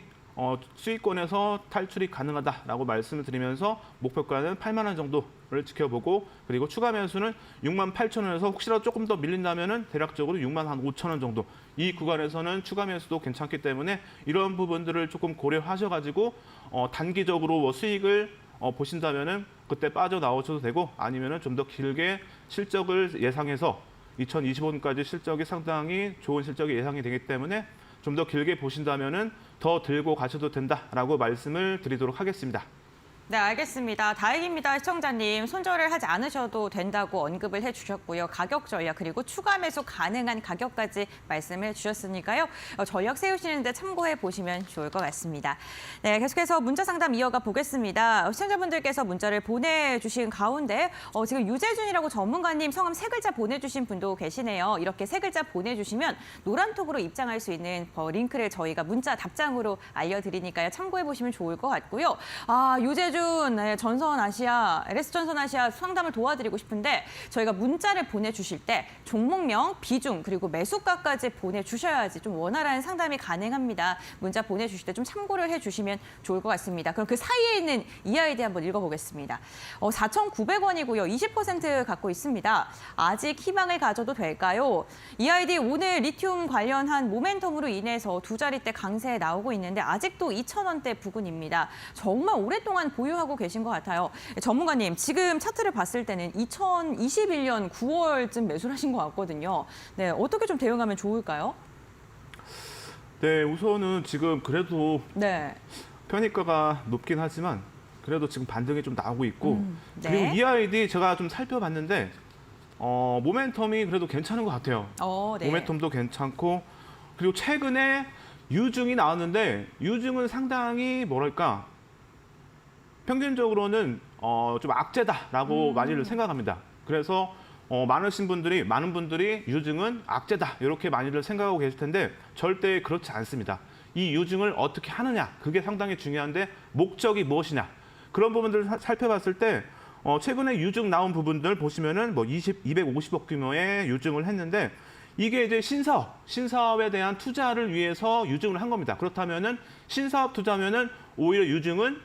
Speaker 2: 수익권에서 탈출이 가능하다라고 말씀을 드리면서 목표가는 8만 원 정도를 지켜보고 그리고 추가 매수는 68,000원에서 혹시라도 조금 더 밀린다면은 대략적으로 65,000원 정도 이 구간에서는 추가 매수도 괜찮기 때문에 이런 부분들을 조금 고려하셔가지고 단기적으로 수익을 보신다면은 그때 빠져나오셔도 되고 아니면은 좀 더 길게 실적을 예상해서 2025년까지 실적이 상당히 좋은 실적이 예상이 되기 때문에 좀 더 길게 보신다면은 더 들고 가셔도 된다라고 말씀을 드리도록 하겠습니다.
Speaker 1: 네, 알겠습니다. 다행입니다. 시청자님. 손절을 하지 않으셔도 된다고 언급을 해주셨고요. 가격 전략 그리고 추가 매수 가능한 가격까지 말씀해 주셨으니까요. 전략 세우시는데 참고해 보시면 좋을 것 같습니다. 네, 계속해서 문자 상담 이어가 보겠습니다. 시청자분들께서 문자를 보내주신 가운데 지금 유재준이라고 전문가님 성함 세 글자 보내주신 분도 계시네요. 이렇게 세 글자 보내주시면 노란톡으로 입장할 수 있는 링크를 저희가 문자 답장으로 알려드리니까요. 참고해 보시면 좋을 것 같고요. 유재준 네, 전선아시아, LS 전선아시아 상담을 도와드리고 싶은데 저희가 문자를 보내주실 때 종목명, 비중, 그리고 매수가까지 보내주셔야지 좀 원활한 상담이 가능합니다. 문자 보내주실 때 좀 참고를 해주시면 좋을 것 같습니다. 그럼 그 사이에 있는 EID 한번 읽어보겠습니다. 4,900원이고요. 20% 갖고 있습니다. 아직 희망을 가져도 될까요? EID 오늘 리튬 관련한 모멘텀으로 인해서 두 자릿대 강세에 나오고 있는데 아직도 2,000원대 부근입니다. 정말 오랫동안 보유하고 계신 것 같아요. 전문가님, 지금 차트를 봤을 때는 2021년 9월쯤 매수를 하신 것 같거든요. 네, 어떻게 좀 대응하면 좋을까요?
Speaker 2: 네, 우선은 지금 그래도
Speaker 1: 네.
Speaker 2: 편입가가 높긴 하지만 그래도 지금 반등이 좀 나오고 있고
Speaker 1: 네.
Speaker 2: 그리고 EID 제가 좀 살펴봤는데 모멘텀이 그래도 괜찮은 것 같아요.
Speaker 1: 네.
Speaker 2: 모멘텀도 괜찮고 그리고 최근에 유증이 나왔는데 유증은 상당히 뭐랄까 평균적으로는 좀 악재다라고 많이들 생각합니다. 그래서 많은 분들이 유증은 악재다 이렇게 많이들 생각하고 계실 텐데 절대 그렇지 않습니다. 이 유증을 어떻게 하느냐 그게 상당히 중요한데 목적이 무엇이냐 그런 부분들을 살펴봤을 때 최근에 유증 나온 부분들 보시면은 250억 규모의 유증을 했는데 이게 이제 신사업에 대한 투자를 위해서 유증을 한 겁니다. 그렇다면은 신사업 투자면은 오히려 유증은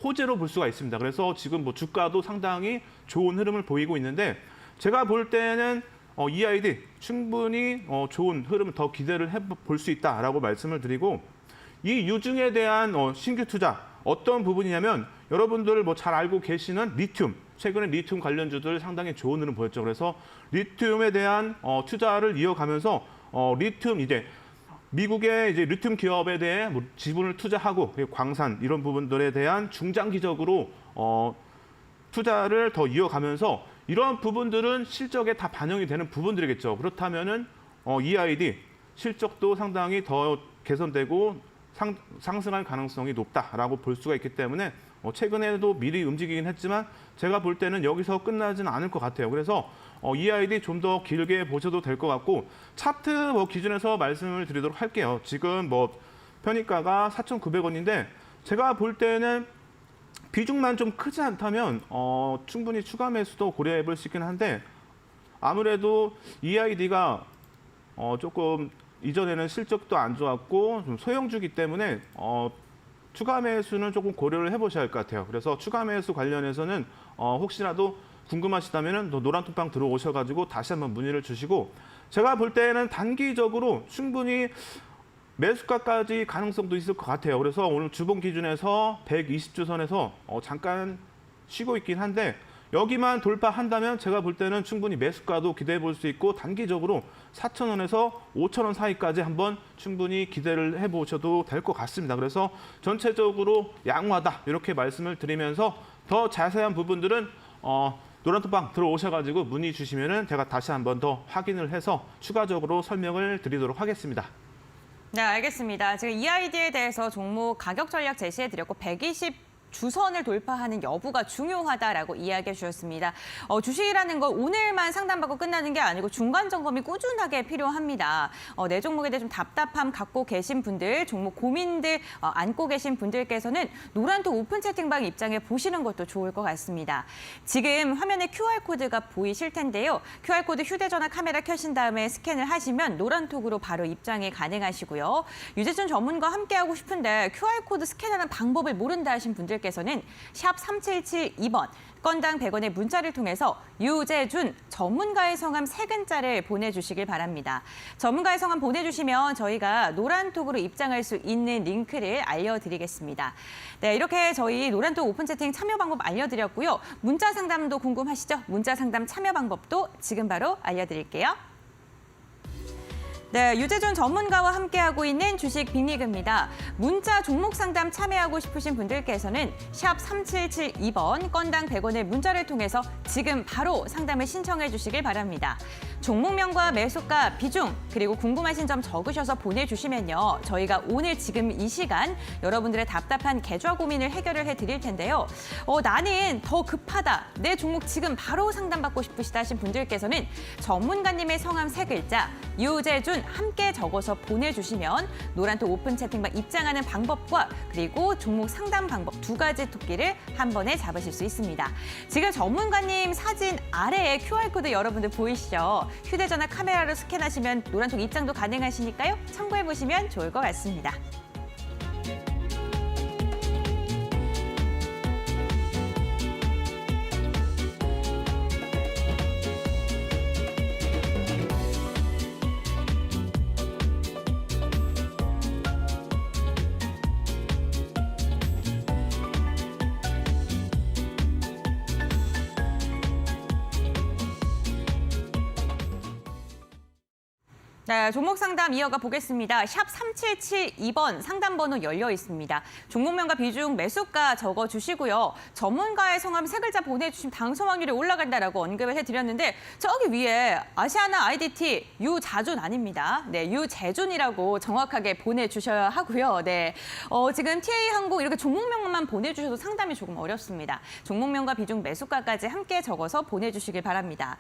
Speaker 2: 호재로 볼 수가 있습니다. 그래서 지금 주가도 상당히 좋은 흐름을 보이고 있는데 제가 볼 때는 EID 충분히 좋은 흐름을 더 기대를 해볼 수 있다라고 말씀을 드리고 이 유증에 대한 신규 투자 어떤 부분이냐면 여러분들 잘 알고 계시는 리튬 최근에 리튬 관련주들 상당히 좋은 흐름 보였죠. 그래서 리튬에 대한 투자를 이어가면서 리튬 이제 미국의 이제 리튬 기업에 대해 지분을 투자하고 그리고 광산 이런 부분들에 대한 중장기적으로 투자를 더 이어가면서 이런 부분들은 실적에 다 반영이 되는 부분들이겠죠. 그렇다면은 EID 실적도 상당히 더 개선되고 상승할 가능성이 높다라고 볼 수가 있기 때문에 최근에도 미리 움직이긴 했지만 제가 볼 때는 여기서 끝나지는 않을 것 같아요. 그래서 EID 좀 더 길게 보셔도 될 것 같고 차트 기준에서 말씀을 드리도록 할게요. 지금 편입가가 4,900원인데 제가 볼 때는 비중만 좀 크지 않다면 충분히 추가 매수도 고려해 볼 수 있긴 한데 아무래도 EID가 조금 이전에는 실적도 안 좋았고 좀 소형주기 때문에 추가 매수는 조금 고려를 해보셔야 할 것 같아요. 그래서 추가 매수 관련해서는 혹시라도 궁금하시다면 노란톡방 들어오셔가지고 다시 한번 문의를 주시고 제가 볼 때는 단기적으로 충분히 매수가까지 가능성도 있을 것 같아요. 그래서 오늘 주봉 기준에서 120주선에서 잠깐 쉬고 있긴 한데 여기만 돌파한다면 제가 볼 때는 충분히 매수가도 기대해 볼 수 있고 단기적으로 4,000원에서 5,000원 사이까지 한번 충분히 기대를 해보셔도 될 것 같습니다. 그래서 전체적으로 양호하다 이렇게 말씀을 드리면서 더 자세한 부분들은 노란톡방 들어오셔가지고 문의 주시면은 제가 다시 한번 더 확인을 해서 추가적으로 설명을 드리도록 하겠습니다.
Speaker 1: 네, 알겠습니다. 지금 EID에 대해서 종목 가격 전략 제시해드렸고 120 주선을 돌파하는 여부가 중요하다라고 이야기해 주셨습니다. 주식이라는 건 오늘만 상담받고 끝나는 게 아니고 중간 점검이 꾸준하게 필요합니다. 내 종목에 대해 좀 답답함 갖고 계신 분들, 종목 고민들 안고 계신 분들께서는 노란톡 오픈 채팅방 입장해 보시는 것도 좋을 것 같습니다. 지금 화면에 QR코드가 보이실 텐데요. QR코드 휴대전화 카메라 켜신 다음에 스캔을 하시면 노란톡으로 바로 입장이 가능하시고요. 유재준 전문가와 함께하고 싶은데 QR코드 스캔하는 방법을 모른다 하신 분들께서는 샵 3772번 건당 100원의 문자를 통해서 유재준 전문가의 성함 3글자를 보내주시길 바랍니다. 전문가의 성함 보내주시면 저희가 노란톡으로 입장할 수 있는 링크를 알려드리겠습니다. 네, 이렇게 저희 노란톡 오픈 채팅 참여 방법 알려드렸고요. 문자 상담도 궁금하시죠? 문자 상담 참여 방법도 지금 바로 알려드릴게요. 네, 유재준 전문가와 함께하고 있는 주식 빅리그입니다. 문자 종목 상담 참여하고 싶으신 분들께서는 샵 3772번 건당 100원의 문자를 통해서 지금 바로 상담을 신청해 주시길 바랍니다. 종목명과 매수가, 비중, 그리고 궁금하신 점 적으셔서 보내주시면요. 저희가 오늘 지금 이 시간 여러분들의 답답한 계좌 고민을 해결을 해드릴 텐데요. 나는 더 급하다, 내 종목 지금 바로 상담받고 싶으시다 하신 분들께서는 전문가님의 성함 3글자, 유재준 함께 적어서 보내주시면 노란톡 오픈 채팅방 입장하는 방법과 그리고 종목 상담 방법 2가지 토끼를 한 번에 잡으실 수 있습니다. 지금 전문가님 사진 아래에 QR코드 여러분들 보이시죠? 휴대전화 카메라로 스캔하시면 노란톡 입장도 가능하시니까요. 참고해보시면 좋을 것 같습니다. 네, 종목 상담 이어가 보겠습니다. 샵 3772번 상담 번호 열려 있습니다. 종목명과 비중, 매수가 적어주시고요. 전문가의 성함 3글자 보내주시면 당첨 확률이 올라간다라고 언급을 해드렸는데 저기 위에 아시아나 IDT 유자준 아닙니다. 네, 유재준이라고 정확하게 보내주셔야 하고요. 네, 지금 TA항공 이렇게 종목명만 보내주셔도 상담이 조금 어렵습니다. 종목명과 비중, 매수가까지 함께 적어서 보내주시길 바랍니다.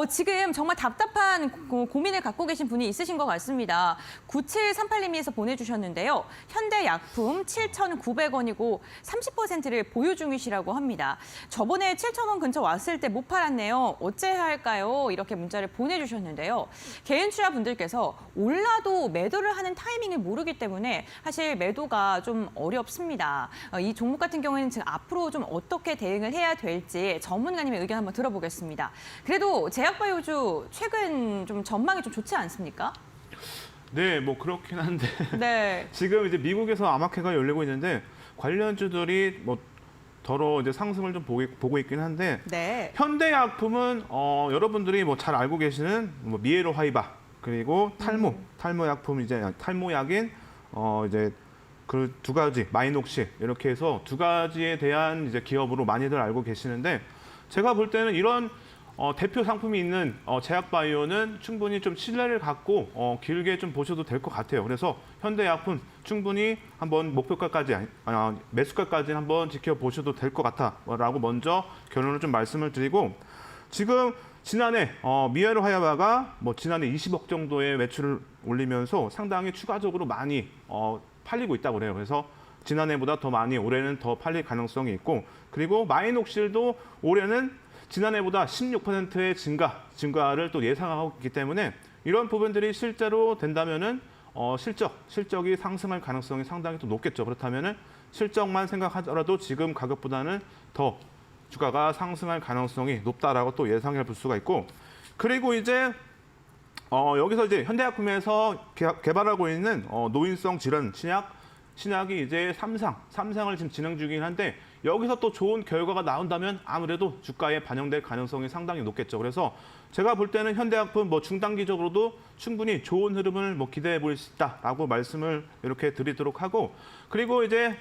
Speaker 1: 지금 정말 답답한 고민을 갖고 계신 분이 있으신 것 같습니다. 9738님께서 보내주셨는데요. 현대약품 7,900원이고 30%를 보유 중이시라고 합니다. 저번에 7,000원 근처 왔을 때 못 팔았네요. 어째야 할까요? 이렇게 문자를 보내주셨는데요. 개인 투자분들께서 올라도 매도를 하는 타이밍을 모르기 때문에 사실 매도가 좀 어렵습니다. 이 종목 같은 경우에는 지금 앞으로 좀 어떻게 대응을 해야 될지 전문가님의 의견 한번 들어보겠습니다. 그래도 제약바이오주 최근 좀 전망이 좀 좋지 않습니까?
Speaker 2: 네, 뭐 그렇긴 한데
Speaker 1: 네.
Speaker 2: 지금 이제 미국에서 암호화폐가 열리고 있는데 관련주들이 뭐 더러 이제 상승을 좀 보고 있긴 한데
Speaker 1: 네.
Speaker 2: 현대약품은 여러분들이 뭐 잘 알고 계시는 뭐 미에로 하이바 그리고 탈모약품 이제 탈모약인 이제 그 2가지 마이녹시 이렇게 해서 2가지에 대한 이제 기업으로 많이들 알고 계시는데 제가 볼 때는 이런 대표 상품이 있는 제약바이오는 충분히 좀 신뢰를 갖고 길게 좀 보셔도 될 것 같아요. 그래서 현대약품 충분히 한번 목표가까지, 매수가까지 한번 지켜보셔도 될 것 같다라고 먼저 결론을 좀 말씀을 드리고 지금 지난해 미에로 하이바가 뭐 지난해 20억 정도의 매출을 올리면서 상당히 추가적으로 많이 팔리고 있다고 그래요. 그래서 지난해보다 더 많이 올해는 더 팔릴 가능성이 있고 그리고 마이녹실도 올해는 지난해보다 16%의 증가를 또 예상하고 있기 때문에 이런 부분들이 실제로 된다면은 실적이 상승할 가능성이 상당히 또 높겠죠. 그렇다면은 실적만 생각하더라도 지금 가격보다는 더 주가가 상승할 가능성이 높다라고 또 예상해 볼 수가 있고 그리고 이제 여기서 이제 현대약품에서 개발하고 있는 노인성 질환 신약이 이제 3상을 지금 진행 중이긴 한데 여기서 또 좋은 결과가 나온다면 아무래도 주가에 반영될 가능성이 상당히 높겠죠. 그래서 제가 볼 때는 현대약품 뭐 중단기적으로도 충분히 좋은 흐름을 뭐 기대해 볼 수 있다라고 말씀을 이렇게 드리도록 하고 그리고 이제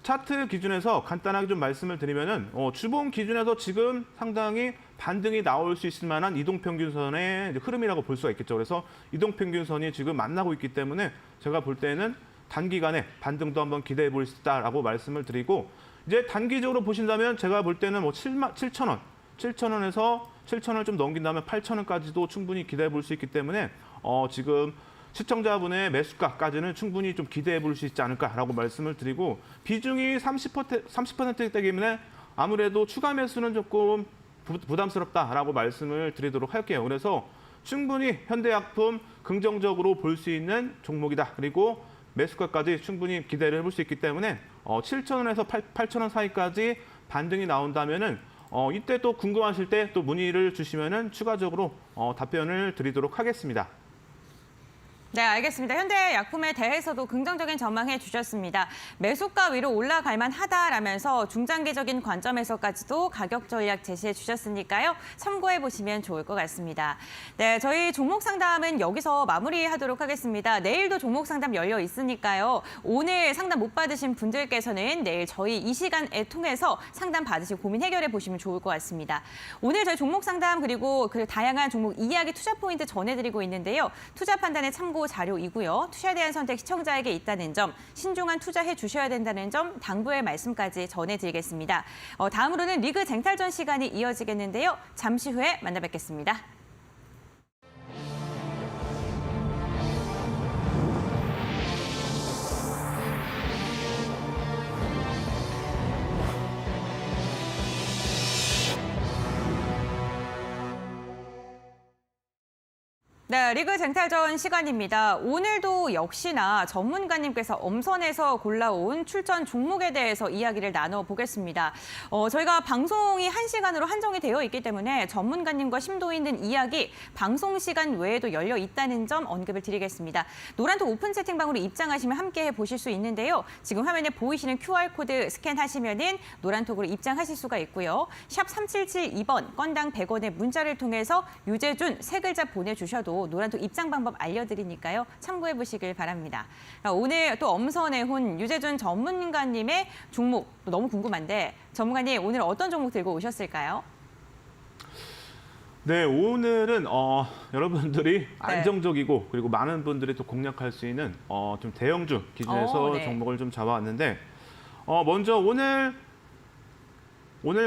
Speaker 2: 차트 기준에서 간단하게 좀 말씀을 드리면은 주봉 기준에서 지금 상당히 반등이 나올 수 있을 만한 이동평균선의 흐름이라고 볼 수가 있겠죠. 그래서 이동평균선이 지금 만나고 있기 때문에 제가 볼 때는 단기간에 반등도 한번 기대해 볼 수 있다라고 말씀을 드리고 이제 단기적으로 보신다면 제가 볼 때는 뭐 7,000원, 7,000원에서 7,000원을 좀 넘긴다면 8,000원까지도 충분히 기대해 볼 수 있기 때문에 지금 시청자분의 매수가까지는 충분히 좀 기대해 볼 수 있지 않을까라고 말씀을 드리고 비중이 30%이기 때문에 아무래도 추가 매수는 조금 부담스럽다라고 말씀을 드리도록 할게요. 그래서 충분히 현대약품 긍정적으로 볼 수 있는 종목이다. 그리고 매수가까지 충분히 기대를 해볼 수 있기 때문에 7,000원에서 8,000원 사이까지 반등이 나온다면은 이때 또 궁금하실 때 또 문의를 주시면은 추가적으로 답변을 드리도록 하겠습니다.
Speaker 1: 네, 알겠습니다. 현대약품에 대해서도 긍정적인 전망해 주셨습니다. 매수가 위로 올라갈 만하다라면서 중장기적인 관점에서까지도 가격 전략 제시해 주셨으니까요. 참고해 보시면 좋을 것 같습니다. 네, 저희 종목 상담은 여기서 마무리하도록 하겠습니다. 내일도 종목 상담 열려 있으니까요. 오늘 상담 못 받으신 분들께서는 내일 저희 이 시간에 통해서 상담 받으시고 고민 해결해 보시면 좋을 것 같습니다. 오늘 저희 종목 상담 그리고 그 다양한 종목 이야기 투자 포인트 전해드리고 있는데요. 투자 판단에 참고 자료이고요. 투자에 대한 선택 시청자에게 있다는 점, 신중한 투자해 주셔야 된다는 점 당부의 말씀까지 전해드리겠습니다. 다음으로는 리그 쟁탈전 시간이 이어지겠는데요. 잠시 후에 만나 뵙겠습니다. 네, 리그 쟁탈전 시간입니다. 오늘도 역시나 전문가님께서 엄선해서 골라온 출전 종목에 대해서 이야기를 나눠보겠습니다. 저희가 방송이 1시간으로 한정이 되어 있기 때문에 전문가님과 심도 있는 이야기 방송 시간 외에도 열려 있다는 점 언급을 드리겠습니다. 노란톡 오픈 채팅방으로 입장하시면 함께 보실 수 있는데요. 지금 화면에 보이시는 QR코드 스캔하시면은 노란톡으로 입장하실 수가 있고요. 샵 3772번 건당 100원의 문자를 통해서 유재준 3글자 보내주셔도 노란톡 입장 방법 알려드리니까요. 참고해 보시길 바랍니다. 오늘 또 엄선해온 유재준 전문가님의 종목 너무 궁금한데 전문가님 오늘 어떤 종목 들고 오셨을까요?
Speaker 2: 네, 오늘은 여러분들이 안정적이고 그리고 많은 분들이 또 공략할 수 있는 좀 대형주 기준에서
Speaker 1: 네.
Speaker 2: 종목을 좀 잡아왔는데 먼저 오늘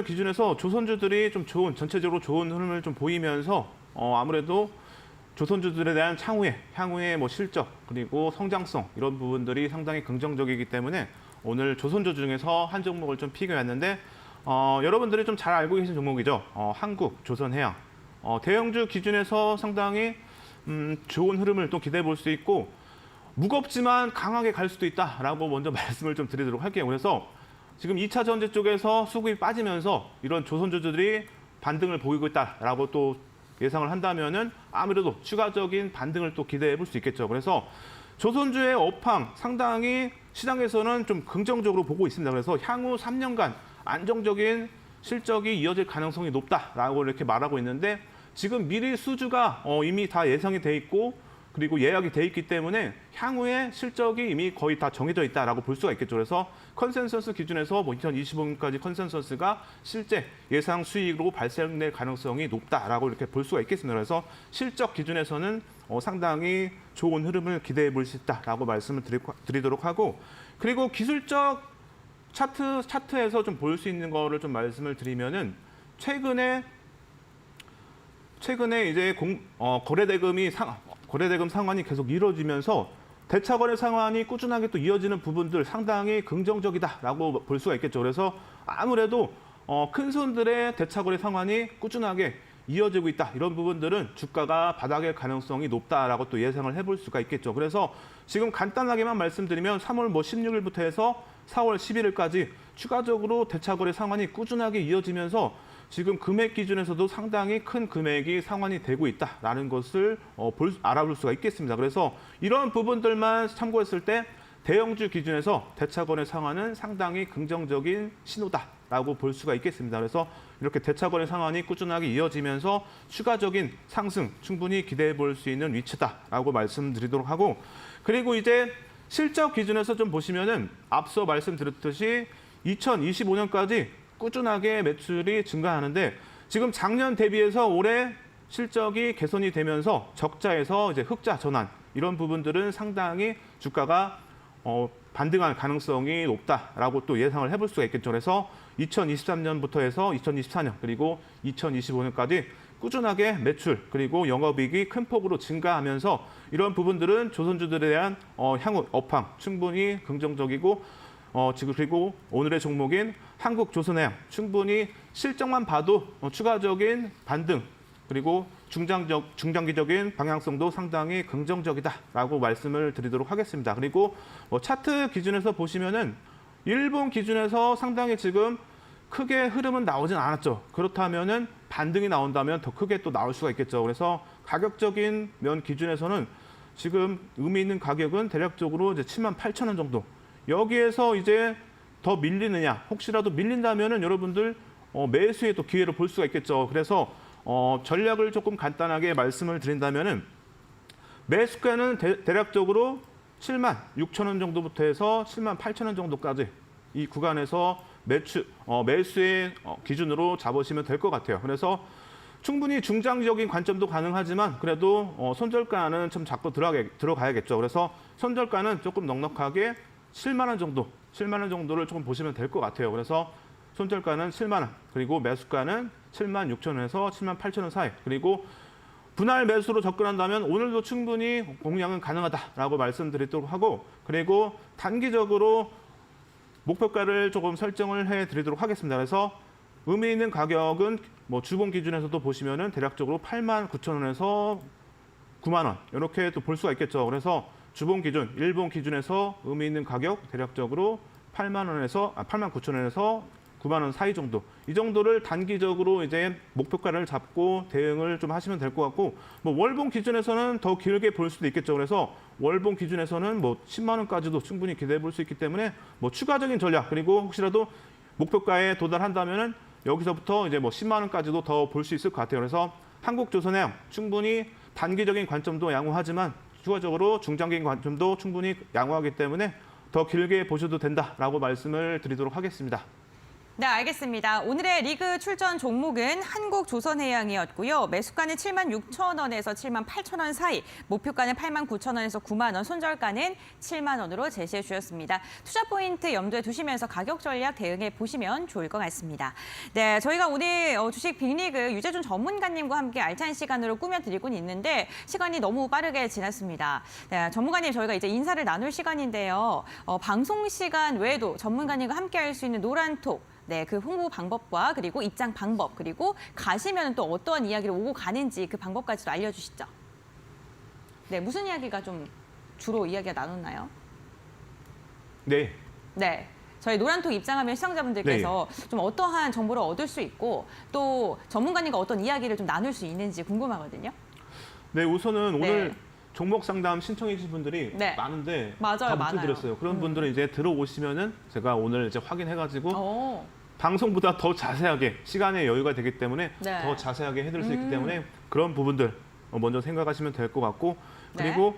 Speaker 2: 기준에서 조선주들이 좀 전체적으로 좋은 흐름을 좀 보이면서 아무래도 조선주들에 대한 향후의 뭐 실적 그리고 성장성 이런 부분들이 상당히 긍정적이기 때문에 오늘 조선주 중에서 한 종목을 좀 픽해왔는데 여러분들이 좀 잘 알고 계신 종목이죠. 한국 조선해양 대형주 기준에서 상당히 좋은 흐름을 또 기대해 볼 수 있고 무겁지만 강하게 갈 수도 있다라고 먼저 말씀을 좀 드리도록 할게요. 그래서 지금 2차 전지 쪽에서 수급이 빠지면서 이런 조선주들이 반등을 보이고 있다라고 또 예상을 한다면은 아무래도 추가적인 반등을 또 기대해 볼 수 있겠죠. 그래서 조선주의 업황 상당히 시장에서는 좀 긍정적으로 보고 있습니다. 그래서 향후 3년간 안정적인 실적이 이어질 가능성이 높다라고 이렇게 말하고 있는데 지금 미리 수주가 이미 다 예상이 돼 있고 그리고 예약이 돼 있기 때문에 향후의 실적이 이미 거의 다 정해져 있다라고 볼 수가 있겠죠. 그래서 컨센서스 기준에서 2025년까지 컨센서스가 실제 예상 수익으로 발생될 가능성이 높다라고 이렇게 볼 수가 있겠습니다. 그래서 실적 기준에서는 상당히 좋은 흐름을 기대해 볼 수 있다라고 말씀을 드리도록 하고 그리고 기술적 차트에서 좀 볼 수 있는 거를 좀 말씀을 드리면은 최근에 이제 거래대금 상환이 계속 이루어지면서 대차거래 상환이 꾸준하게 또 이어지는 부분들 상당히 긍정적이다라고 볼 수가 있겠죠. 그래서 아무래도 큰 손들의 대차거래 상환이 꾸준하게 이어지고 있다. 이런 부분들은 주가가 바닥일 가능성이 높다라고 또 예상을 해볼 수가 있겠죠. 그래서 지금 간단하게만 말씀드리면 3월 16일부터 해서 4월 11일까지 추가적으로 대차거래 상환이 꾸준하게 이어지면서 지금 금액 기준에서도 상당히 큰 금액이 상환이 되고 있다라는 것을 알아볼 수가 있겠습니다. 그래서 이런 부분들만 참고했을 때 대형주 기준에서 대차거래 상환은 상당히 긍정적인 신호다라고 볼 수가 있겠습니다. 그래서 이렇게 대차거래 상환이 꾸준하게 이어지면서 추가적인 상승 충분히 기대해 볼 수 있는 위치다라고 말씀드리도록 하고 그리고 이제 실적 기준에서 좀 보시면은 앞서 말씀드렸듯이 2025년까지 꾸준하게 매출이 증가하는데 지금 작년 대비해서 올해 실적이 개선이 되면서 적자에서 이제 흑자 전환 이런 부분들은 상당히 주가가 반등할 가능성이 높다라고 또 예상을 해볼 수가 있겠죠. 그래서 2023년부터 해서 2024년 그리고 2025년까지 꾸준하게 매출 그리고 영업이익이 큰 폭으로 증가하면서 이런 부분들은 조선주들에 대한 향후 업황 충분히 긍정적이고 지금 그리고 오늘의 종목인 한국조선해양 충분히 실적만 봐도 추가적인 반등 그리고 중장기적인 방향성도 상당히 긍정적이다라고 말씀을 드리도록 하겠습니다. 그리고 차트 기준에서 보시면은 일본 기준에서 상당히 지금 크게 흐름은 나오진 않았죠. 그렇다면은 반등이 나온다면 더 크게 또 나올 수가 있겠죠. 그래서 가격적인 면 기준에서는 지금 의미 있는 가격은 대략적으로 이제 78,000원 정도. 여기에서 이제 더 밀리느냐, 혹시라도 밀린다면은 여러분들 매수에 또 기회를 볼 수가 있겠죠. 그래서 전략을 조금 간단하게 말씀을 드린다면은 매수가는 대략적으로 76,000원 정도부터 해서 78,000원 정도까지 이 구간에서 매수의 기준으로 잡으시면 될 것 같아요. 그래서 충분히 중장기적인 관점도 가능하지만 그래도 손절가는 좀 잡고 들어가야겠죠. 그래서 손절가는 조금 넉넉하게 7만 원 정도, 7만 원 정도를 조금 보시면 될 것 같아요. 그래서 손절가는 7만 원, 그리고 매수가는 7만 6천 원에서 7만 8천 원 사이. 그리고 분할 매수로 접근한다면 오늘도 충분히 공략은 가능하다라고 말씀드리도록 하고, 그리고 단기적으로 목표가를 조금 설정을 해드리도록 하겠습니다. 그래서 의미 있는 가격은 뭐 주봉 기준에서도 보시면은 대략적으로 8만 9천 원에서 9만 원 이렇게 또 볼 수가 있겠죠. 그래서 주봉 기준, 일봉 기준에서 의미 있는 가격 대략적으로 8만 9천 원에서 9만 원 사이 정도. 이 정도를 단기적으로 이제 목표가를 잡고 대응을 좀 하시면 될 것 같고, 뭐 월봉 기준에서는 더 길게 볼 수도 있겠죠. 그래서 월봉 기준에서는 뭐 10만 원까지도 충분히 기대해 볼 수 있기 때문에 뭐 추가적인 전략, 그리고 혹시라도 목표가에 도달한다면은 여기서부터 이제 뭐 10만 원까지도 더 볼 수 있을 것 같아요. 그래서 한국조선해양 충분히 단기적인 관점도 양호하지만 추가적으로 중장기적인 관점도 충분히 양호하기 때문에 더 길게 보셔도 된다라고 말씀을 드리도록 하겠습니다.
Speaker 1: 네, 알겠습니다. 오늘의 리그 출전 종목은 한국조선해양이었고요. 매수가는 7만 6천 원에서 7만 8천 원 사이, 목표가는 8만 9천 원에서 9만 원, 손절가는 7만 원으로 제시해 주셨습니다. 투자 포인트 염두에 두시면서 가격 전략 대응해 보시면 좋을 것 같습니다. 네, 저희가 오늘 주식 빅리그 유재준 전문가님과 함께 알찬 시간으로 꾸며드리고는 있는데 시간이 너무 빠르게 지났습니다. 네, 전문가님 저희가 이제 인사를 나눌 시간인데요. 방송 시간 외에도 전문가님과 함께 할 수 있는 노란톡, 네, 그 홍보 방법과 그리고 입장 방법, 그리고 가시면 또 어떠한 이야기를 오고 가는지 그 방법까지도 알려주시죠. 네, 무슨 이야기가 좀 주로 이야기가 나눴나요?
Speaker 2: 네.
Speaker 1: 네. 저희 노란톡 입장하면 시청자분들께서 좀 어떠한 정보를 얻을 수 있고 또 전문가님과 어떤 이야기를 좀 나눌 수 있는지 궁금하거든요.
Speaker 2: 네, 우선은
Speaker 1: 네.
Speaker 2: 오늘 종목 상담 신청해 주신 분들이
Speaker 1: 네.
Speaker 2: 많은데
Speaker 1: 맞아요,
Speaker 2: 다
Speaker 1: 많아요.
Speaker 2: 못해드렸어요. 그런 분들은 이제 들어오시면은 제가 오늘 이제 확인해가지고
Speaker 1: 오,
Speaker 2: 방송보다 더 자세하게 시간의 여유가 되기 때문에
Speaker 1: 네.
Speaker 2: 더 자세하게 해드릴 수 있기 때문에 그런 부분들 먼저 생각하시면 될 것 같고,
Speaker 1: 네.
Speaker 2: 그리고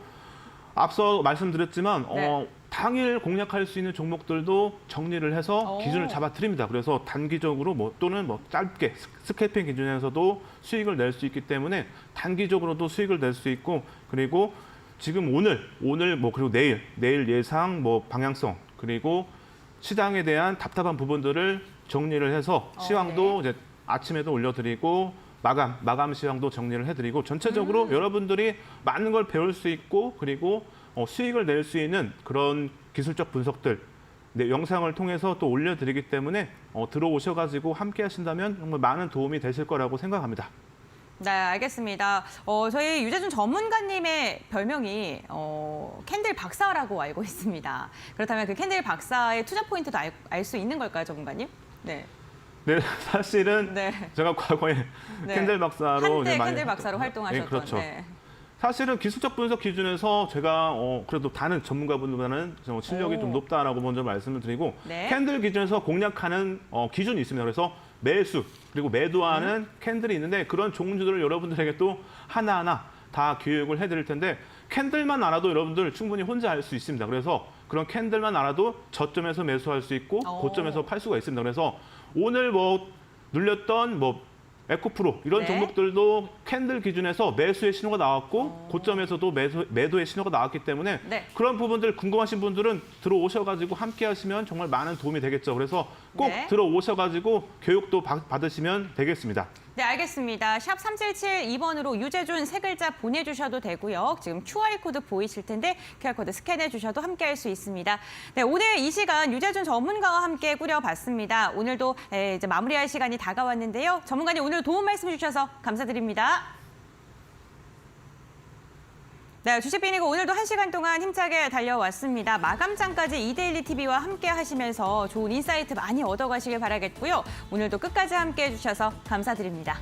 Speaker 2: 앞서 말씀드렸지만
Speaker 1: 네.
Speaker 2: 당일 공략할 수 있는 종목들도 정리를 해서
Speaker 1: 오.
Speaker 2: 기준을 잡아드립니다. 그래서 단기적으로 또는 짧게 스캘핑 기준에서도 수익을 낼 수 있기 때문에 단기적으로도 수익을 낼 수 있고, 그리고 지금 오늘 그리고 내일 예상 방향성, 그리고 시장에 대한 답답한 부분들을 정리를 해서 시황도 이제 아침에도 올려드리고 마감 시황도 정리를 해드리고 전체적으로 여러분들이 많은 걸 배울 수 있고 그리고 수익을 낼 수 있는 그런 기술적 분석들 영상을 통해서 또 올려드리기 때문에 들어오셔가지고 함께 하신다면 정말 많은 도움이 되실 거라고 생각합니다.
Speaker 1: 네, 알겠습니다. 저희 유재준 전문가님의 별명이 캔들 박사라고 알고 있습니다. 그렇다면 그 캔들 박사의 투자 포인트도 알 수 있는 걸까요, 전문가님? 네.
Speaker 2: 네, 사실은
Speaker 1: 네.
Speaker 2: 제가 과거에
Speaker 1: 네.
Speaker 2: 캔들 박사로
Speaker 1: 한때
Speaker 2: 많이
Speaker 1: 캔들 박사로 활동하셨던.
Speaker 2: 네, 그렇죠.
Speaker 1: 네.
Speaker 2: 사실은 기술적 분석 기준에서 제가 그래도 다른 전문가분들보다는 실력이
Speaker 1: 오.
Speaker 2: 좀 높다라고 먼저 말씀을 드리고
Speaker 1: 네.
Speaker 2: 캔들 기준에서 공략하는 기준이 있습니다. 그래서 매수 그리고 매도하는 캔들이 있는데 그런 종류들을 여러분들에게 또 하나하나 다 교육을 해드릴 텐데 캔들만 알아도 여러분들 충분히 혼자 알 수 있습니다. 그래서 그런 캔들만 알아도 저점에서 매수할 수 있고
Speaker 1: 오.
Speaker 2: 고점에서 팔 수가 있습니다. 그래서 오늘 눌렸던 에코프로 이런
Speaker 1: 네.
Speaker 2: 종목들도 캔들 기준에서 매수의 신호가 나왔고 고점에서도 매도의 신호가 나왔기 때문에
Speaker 1: 네.
Speaker 2: 그런 부분들 궁금하신 분들은 들어오셔가지고 함께 하시면 정말 많은 도움이 되겠죠. 그래서 꼭
Speaker 1: 네.
Speaker 2: 들어오셔가지고 교육도 받으시면 되겠습니다.
Speaker 1: 네, 알겠습니다. 샵 3772번으로 유재준 세 글자 보내주셔도 되고요. 지금 QR코드 보이실 텐데 QR코드 스캔해 주셔도 함께할 수 있습니다. 네, 오늘 이 시간 유재준 전문가와 함께 꾸려봤습니다. 오늘도 이제 마무리할 시간이 다가왔는데요. 전문가님 오늘 도움 말씀 주셔서 감사드립니다. 네, 주식비니그 오늘도 1시간 동안 힘차게 달려왔습니다. 마감장까지 이데일리 TV와 함께 하시면서 좋은 인사이트 많이 얻어가시길 바라겠고요. 오늘도 끝까지 함께 해주셔서 감사드립니다.